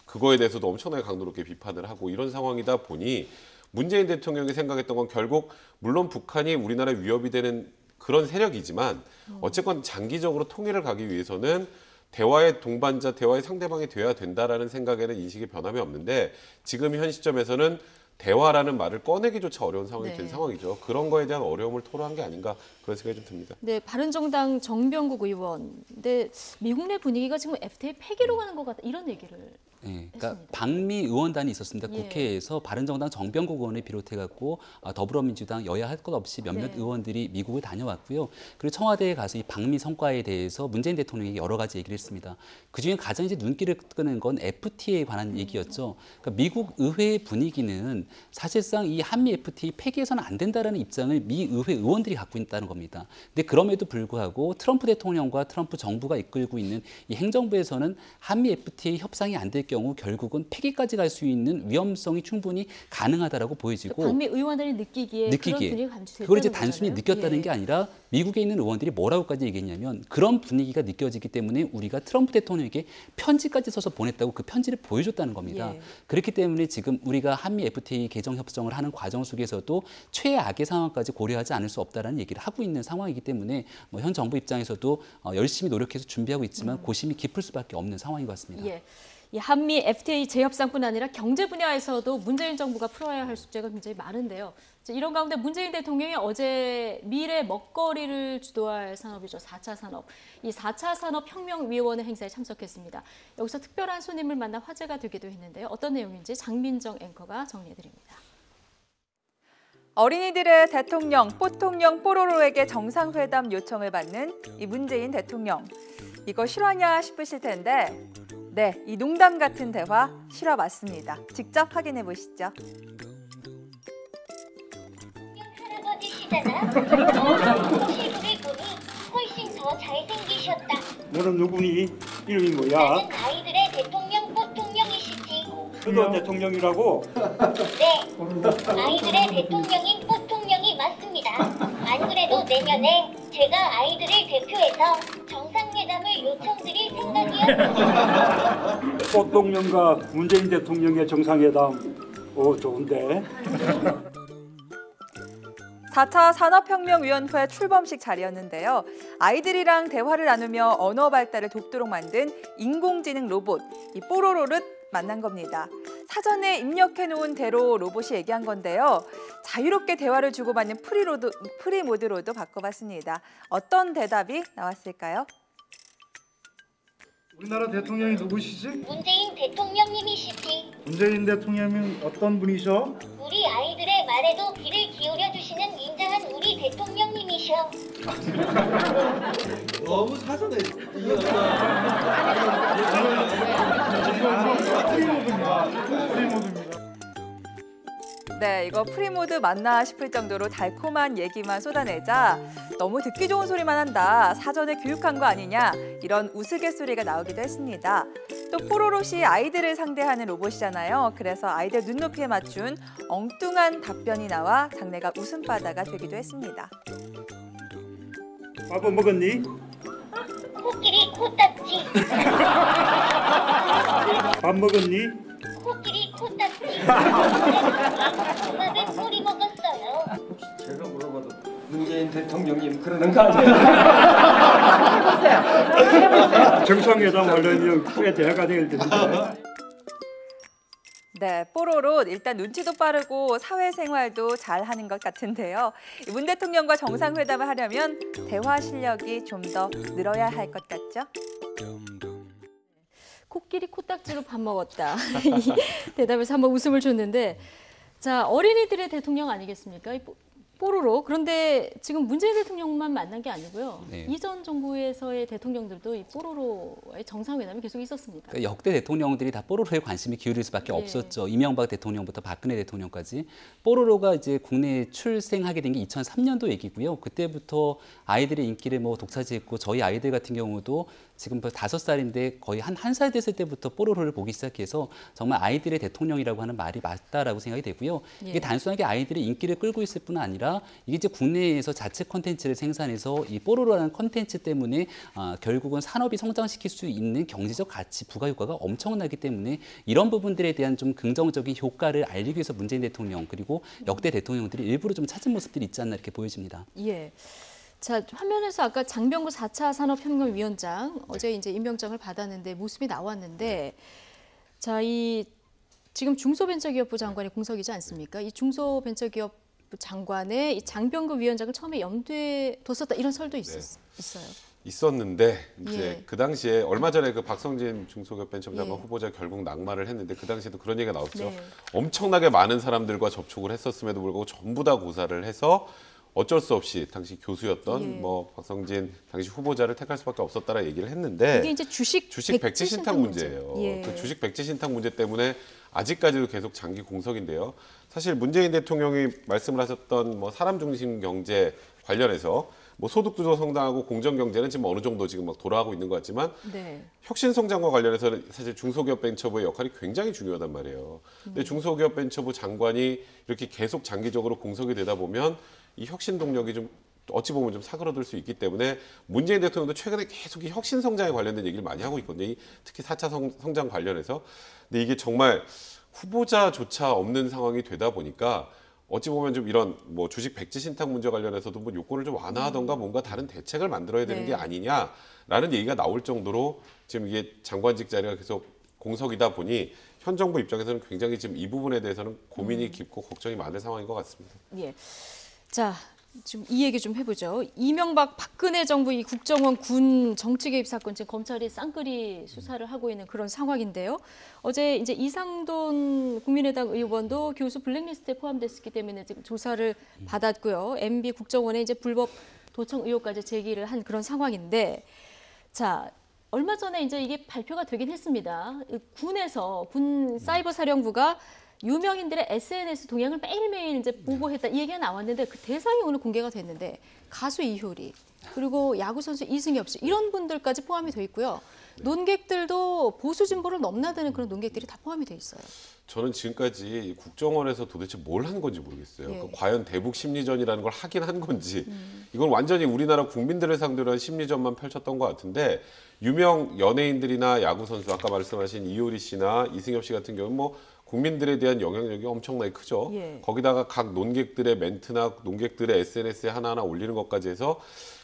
그거에 대해서도 엄청나게 강도 높게 비판을 하고 이런 상황이다 보니 문재인 대통령이 생각했던 건 결국 물론 북한이 우리나라에 위협이 되는 그런 세력이지만 어쨌건 장기적으로 통일을 가기 위해서는 대화의 동반자, 대화의 상대방이 돼야 된다라는 생각에는 인식의 변함이 없는데 지금 현 시점에서는 대화라는 말을 꺼내기조차 어려운 상황이 네. 된 상황이죠. 그런 거에 대한 어려움을 토로한 게 아닌가 그런 생각이 좀 듭니다. 네, 바른정당 정병국 의원. 근데 미국 내 분위기가 지금 FTA 폐기로 가는 것 같다. 이런 얘기를 네, 그러니까 방미 의원단이 있었습니다. 예. 국회에서 바른정당 정병국 의원을 비롯해갖고 더불어민주당 여야 할 것 없이 몇몇 네. 의원들이 미국을 다녀왔고요. 그리고 청와대에 가서 이 방미 성과에 대해서 문재인 대통령이 여러 가지 얘기를 했습니다. 그중에 가장 이제 눈길을 끄는 건 FTA에 관한 얘기였죠. 그러니까 미국 의회의 분위기는 사실상 이 한미 FTA 폐기해서는 안 된다라는 입장을 미 의회 의원들이 갖고 있다는 겁니다. 근데 그럼에도 불구하고 트럼프 대통령과 트럼프 정부가 이끌고 있는 이 행정부에서는 한미 FTA 협상이 안 될 경우 결국은 폐기까지 갈 수 있는 위험성이 충분히 가능하다라고 보여지고 방미 의원들이 느끼기에 그런 분위기가 감지됐다는 그걸 이제 단순히 거잖아요. 느꼈다는 예. 게 아니라 미국에 있는 의원들이 뭐라고까지 얘기했냐면 그런 분위기가 느껴지기 때문에 우리가 트럼프 대통령에게 편지까지 써서 보냈다고 그 편지를 보여줬다는 겁니다. 예. 그렇기 때문에 지금 우리가 한미 FTA 개정 협정을 하는 과정 속에서도 최악의 상황까지 고려하지 않을 수 없다라는 얘기를 하고 있는 상황이기 때문에 뭐 현 정부 입장에서도 열심히 노력해서 준비하고 있지만 고심이 깊을 수밖에 없는 상황인 것 같습니다. 예. 이 한미 FTA 재협상뿐 아니라 경제 분야에서도 문재인 정부가 풀어야 할 숙제가 굉장히 많은데요. 이런 가운데 문재인 대통령이 어제 미래 먹거리를 주도할 산업이죠. 4차 산업. 이 4차 산업혁명위원회 행사에 참석했습니다. 여기서 특별한 손님을 만나 화제가 되기도 했는데요. 어떤 내용인지 장민정 앵커가 정리해드립니다. 어린이들의 대통령, 뽀통령 뽀로로에게 정상회담 요청을 받는 이 문재인 대통령. 이거 실화냐 싶으실 텐데 네, 이 농담 같은 대화 실화맞습니다. 직접 확인해 보시죠. 할아버지시잖아. 얼굴을 보니 훨씬 더 잘생기셨다. 너는 누구니? 이름이 뭐야? 나는 아이들의 대통령 뽀통령이시지. 너도 대통령이라고? 네, 아이들의 대통령인 뽀통령이 맞습니다. 안 그래도 내년에 제가 아이들을 대표해서 정상회담을 요청드릴 생각이었습니다. 뽀통령과 문재인 대통령의 정상회담. 오, 좋은데? 4차 산업혁명위원회 출범식 자리였는데요. 아이들이랑 대화를 나누며 언어 발달을 돕도록 만든 인공지능 로봇, 이 뽀로로를 만난 겁니다. 사전에 입력해놓은 대로 로봇이 얘기한 건데요. 자유롭게 대화를 주고받는 프리 모드로도 바꿔봤습니다. 어떤 대답이 나왔을까요? 우리나라 대통령이 누구시지? 문재인 대통령님이시지. 문재인 대통령은 어떤 분이셔? 우리 아이들의 말에도 귀를 기울여 주시는 인자한 우리 우리 대통령님이셔. 너무 사전에 네, 이거 프리모드 맞나 싶을 정도로 달콤한 얘기만 쏟아내자 너무 듣기 좋은 소리만 한다, 사전에 교육한 거 아니냐, 이런 우스갯소리가 나오기도 했습니다. 또 뽀로로시 아이들을 상대하는 로봇이잖아요. 그래서 아이들 눈높이에 맞춘 엉뚱한 답변이 나와 장내가 웃음바다가 되기도 했습니다. 밥은 먹었니? 코끼리 코딱지. 밥 먹었니? 코끼리 코딱지. 엄마는 꼬리 먹었어요. 제가 물어봐도 문재인 대통령님 그러는 거 아니에요? 정상회담 하려면 크게 대화가 돼야 되는데. 네, 뽀로로 일단 눈치도 빠르고 사회생활도 잘하는 것 같은데요. 문 대통령과 정상회담을 하려면 대화 실력이 좀 더 늘어야 할 것 같죠? 코끼리 코딱지로 밥 먹었다. 이 대답에서 한번 웃음을 줬는데, 자, 어린이들의 대통령 아니겠습니까? 이 뽀로로. 그런데 지금 문재인 대통령만 만난 게 아니고요. 네. 이전 정부에서의 대통령들도 이 뽀로로의 정상회담이 계속 있었습니다. 그러니까 역대 대통령들이 다 뽀로로에 관심이 기울일 수밖에 없었죠. 이명박 대통령부터 박근혜 대통령까지. 뽀로로가 이제 국내에 출생하게 된 게 2003년도 얘기고요. 그때부터 아이들의 인기를 뭐 독차지했고, 저희 아이들 같은 경우도 지금 벌써 5살인데 거의 한 살 됐을 때부터 뽀로로를 보기 시작해서 정말 아이들의 대통령이라고 하는 말이 맞다라고 생각이 되고요. 이게 단순하게 아이들의 인기를 끌고 있을 뿐 아니라 이게 이제 국내에서 자체 콘텐츠를 생산해서 이 뽀로로라는 콘텐츠 때문에 결국은 산업이 성장시킬 수 있는 경제적 가치, 부가 효과가 엄청나기 때문에 이런 부분들에 대한 좀 긍정적인 효과를 알리기 위해서 문재인 대통령 그리고 역대 대통령들이 일부러 좀 찾은 모습들이 있지 않나 이렇게 보여집니다. 예. 자, 화면에서 아까 장병구 4차 산업혁명위원장 어제 이제 임명장을 받았는데 모습이 나왔는데, 자, 이 지금 중소벤처기업부 장관이 공석이지 않습니까? 이 중소벤처기업부 장관의 이 장병구 위원장을 처음에 염두에 뒀었다, 이런 설도 있어요. 있었는데 이제 예. 그 당시에 얼마 전에 그 박성진 중소기업벤처부 장관 후보자 결국 낙마를 했는데 그 당시에도 그런 얘기가 나왔죠. 네. 엄청나게 많은 사람들과 접촉을 했었음에도 불구하고 전부 다 고사를 해서 어쩔 수 없이 당시 교수였던 뭐 박성진 당시 후보자를 택할 수밖에 없었다라 얘기를 했는데, 이게 이제 주식 백지 신탁 문제예요. 예. 그 주식 백지 신탁 문제 때문에 아직까지도 계속 장기 공석인데요. 사실 문재인 대통령이 말씀을 하셨던 뭐 사람 중심 경제 관련해서 뭐 소득도 성장하고 공정 경제는 지금 어느 정도 지금 막 돌아가고 있는 것 같지만, 네. 혁신 성장과 관련해서는 사실 중소기업 벤처부의 역할이 굉장히 중요하단 말이에요. 근데 중소기업 벤처부 장관이 이렇게 계속 장기적으로 공석이 되다 보면 이 혁신 동력이 좀 어찌 보면 좀 사그러들 수 있기 때문에 문재인 대통령도 최근에 계속 이 혁신 성장에 관련된 얘기를 많이 하고 있거든요. 특히 4차 성장 관련해서. 근데 이게 정말 후보자조차 없는 상황이 되다 보니까 어찌 보면 좀 이런 뭐 주식 백지 신탁 문제 관련해서도 뭐 요건을 좀 완화하던가 뭔가 다른 대책을 만들어야 되는 게 아니냐라는 얘기가 나올 정도로 지금 이게 장관직 자리가 계속 공석이다 보니 현 정부 입장에서는 굉장히 지금 이 부분에 대해서는 고민이 깊고 걱정이 많은 상황인 것 같습니다. 예. 자, 좀 이 얘기 좀 해보죠. 이명박 박근혜 정부 이 국정원 군 정치 개입 사건 지금 검찰이 쌍끌이 수사를 하고 있는 그런 상황인데요. 어제 이제 이상돈 국민의당 의원도 교수 블랙리스트에 포함됐기 때문에 지금 조사를 받았고요. MB 국정원에 이제 불법 도청 의혹까지 제기를 한 그런 상황인데, 자, 얼마 전에 이제 이게 발표가 되긴 했습니다. 군에서 군 사이버 사령부가 유명인들의 SNS 동향을 매일매일 이제 보고했다, 이 얘기가 나왔는데 그 대상이 오늘 공개가 됐는데 가수 이효리 그리고 야구 선수 이승엽 씨 이런 분들까지 포함이 돼 있고요. 논객들도 보수 진보를 넘나드는 그런 논객들이 다 포함이 돼 있어요. 저는 지금까지 국정원에서 도대체 뭘 한 건지 모르겠어요. 예. 그 과연 대북 심리전이라는 걸 하긴 한 건지, 이건 완전히 우리나라 국민들을 상대로 한 심리전만 펼쳤던 것 같은데, 유명 연예인들이나 야구 선수, 아까 말씀하신 이효리 씨나 이승엽 씨 같은 경우는 뭐 국민들에 대한 영향력이 엄청나게 크죠. 예. 거기다가 각 논객들의 멘트나 논객들의 SNS에 하나하나 올리는 것까지 해서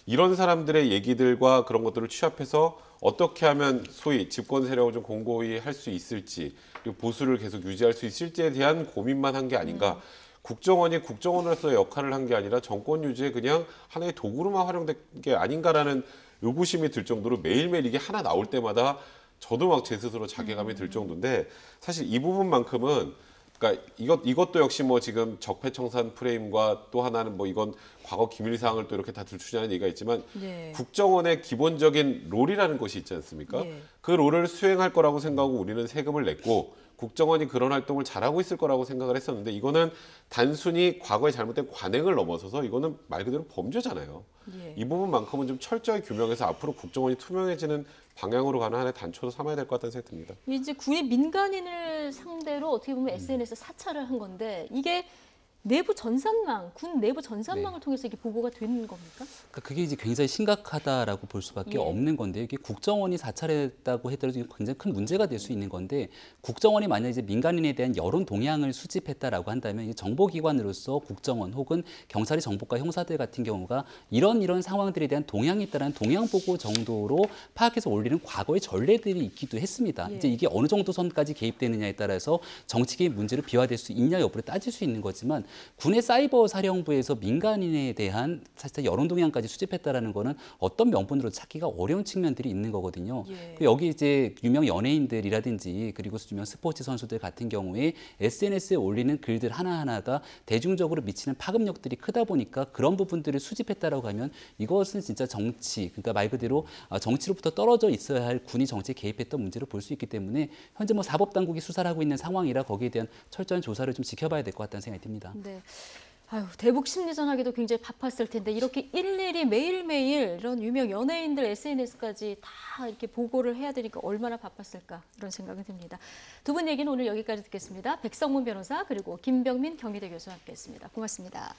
이런 사람들의 얘기들과 그런 것들을 취합해서 어떻게 하면 소위 집권 세력을 좀 공고히 할 수 있을지, 그리고 보수를 계속 유지할 수 있을지에 대한 고민만 한 게 아닌가. 국정원이 국정원으로서의 역할을 한 게 아니라 정권 유지에 그냥 하나의 도구로만 활용된 게 아닌가라는 의구심이 들 정도로 매일매일 이게 하나 나올 때마다 저도 막 제 스스로 자괴감이 들 정도인데, 사실 이 부분만큼은 그러니까 이것도 역시 뭐 지금 적폐청산 프레임과 또 하나는 뭐 이건 과거 기밀 사항을 또 이렇게 다 들추자는 얘기가 있지만 예. 국정원의 기본적인 롤이라는 것이 있지 않습니까? 예. 그 롤을 수행할 거라고 생각하고 우리는 세금을 냈고 국정원이 그런 활동을 잘하고 있을 거라고 생각을 했었는데 이거는 단순히 과거에 잘못된 관행을 넘어서서 이거는 말 그대로 범죄잖아요. 예. 이 부분만큼은 좀 철저히 규명해서 앞으로 국정원이 투명해지는 방향으로 가는 하나의 단초도 삼아야 될 것 같다는 생각이 듭니다. 이제 군의 민간인을 상대로 어떻게 보면 SNS 사찰을 한 건데 이게 내부 전산망, 군 내부 전산망을 통해서 이게 보고가 되는 겁니까? 그러니까 그게 이제 굉장히 심각하다라고 볼 수밖에 예. 없는 건데 이게 국정원이 사찰했다고 하더라도 굉장히 큰 문제가 될 수 있는 건데 국정원이 만약 이제 민간인에 대한 여론 동향을 수집했다라고 한다면 이 정보기관으로서 국정원 혹은 경찰의 정보과 형사들 같은 경우가 이런 상황들에 대한 동향이 있다는 동향 보고 정도로 파악해서 올리는 과거의 전례들이 있기도 했습니다. 예. 이제 이게 어느 정도 선까지 개입되느냐에 따라서 정치 개입 문제로 비화될 수 있냐 여부를 따질 수 있는 거지만 군의 사이버 사령부에서 민간인에 대한 사실 여론 동향까지 수집했다라는 거는 어떤 명분으로 찾기가 어려운 측면들이 있는 거거든요. 예. 여기 이제 유명 연예인들이라든지 그리고 유명 스포츠 선수들 같은 경우에 SNS에 올리는 글들 하나하나가 대중적으로 미치는 파급력들이 크다 보니까 그런 부분들을 수집했다라고 하면 이것은 진짜 정치, 그러니까 말 그대로 정치로부터 떨어져 있어야 할 군이 정치에 개입했던 문제로 볼 수 있기 때문에 현재 뭐 사법당국이 수사를 하고 있는 상황이라 거기에 대한 철저한 조사를 좀 지켜봐야 될 것 같다는 생각이 듭니다. 네. 아유, 대북 심리전 하기도 굉장히 바빴을 텐데 이렇게 일일이 매일매일 이런 유명 연예인들 SNS까지 다 이렇게 보고를 해야 되니까 얼마나 바빴을까 이런 생각이 듭니다. 두 분 얘기는 오늘 여기까지 듣겠습니다. 백성문 변호사 그리고 김병민 경희대 교수와 함께했습니다. 고맙습니다.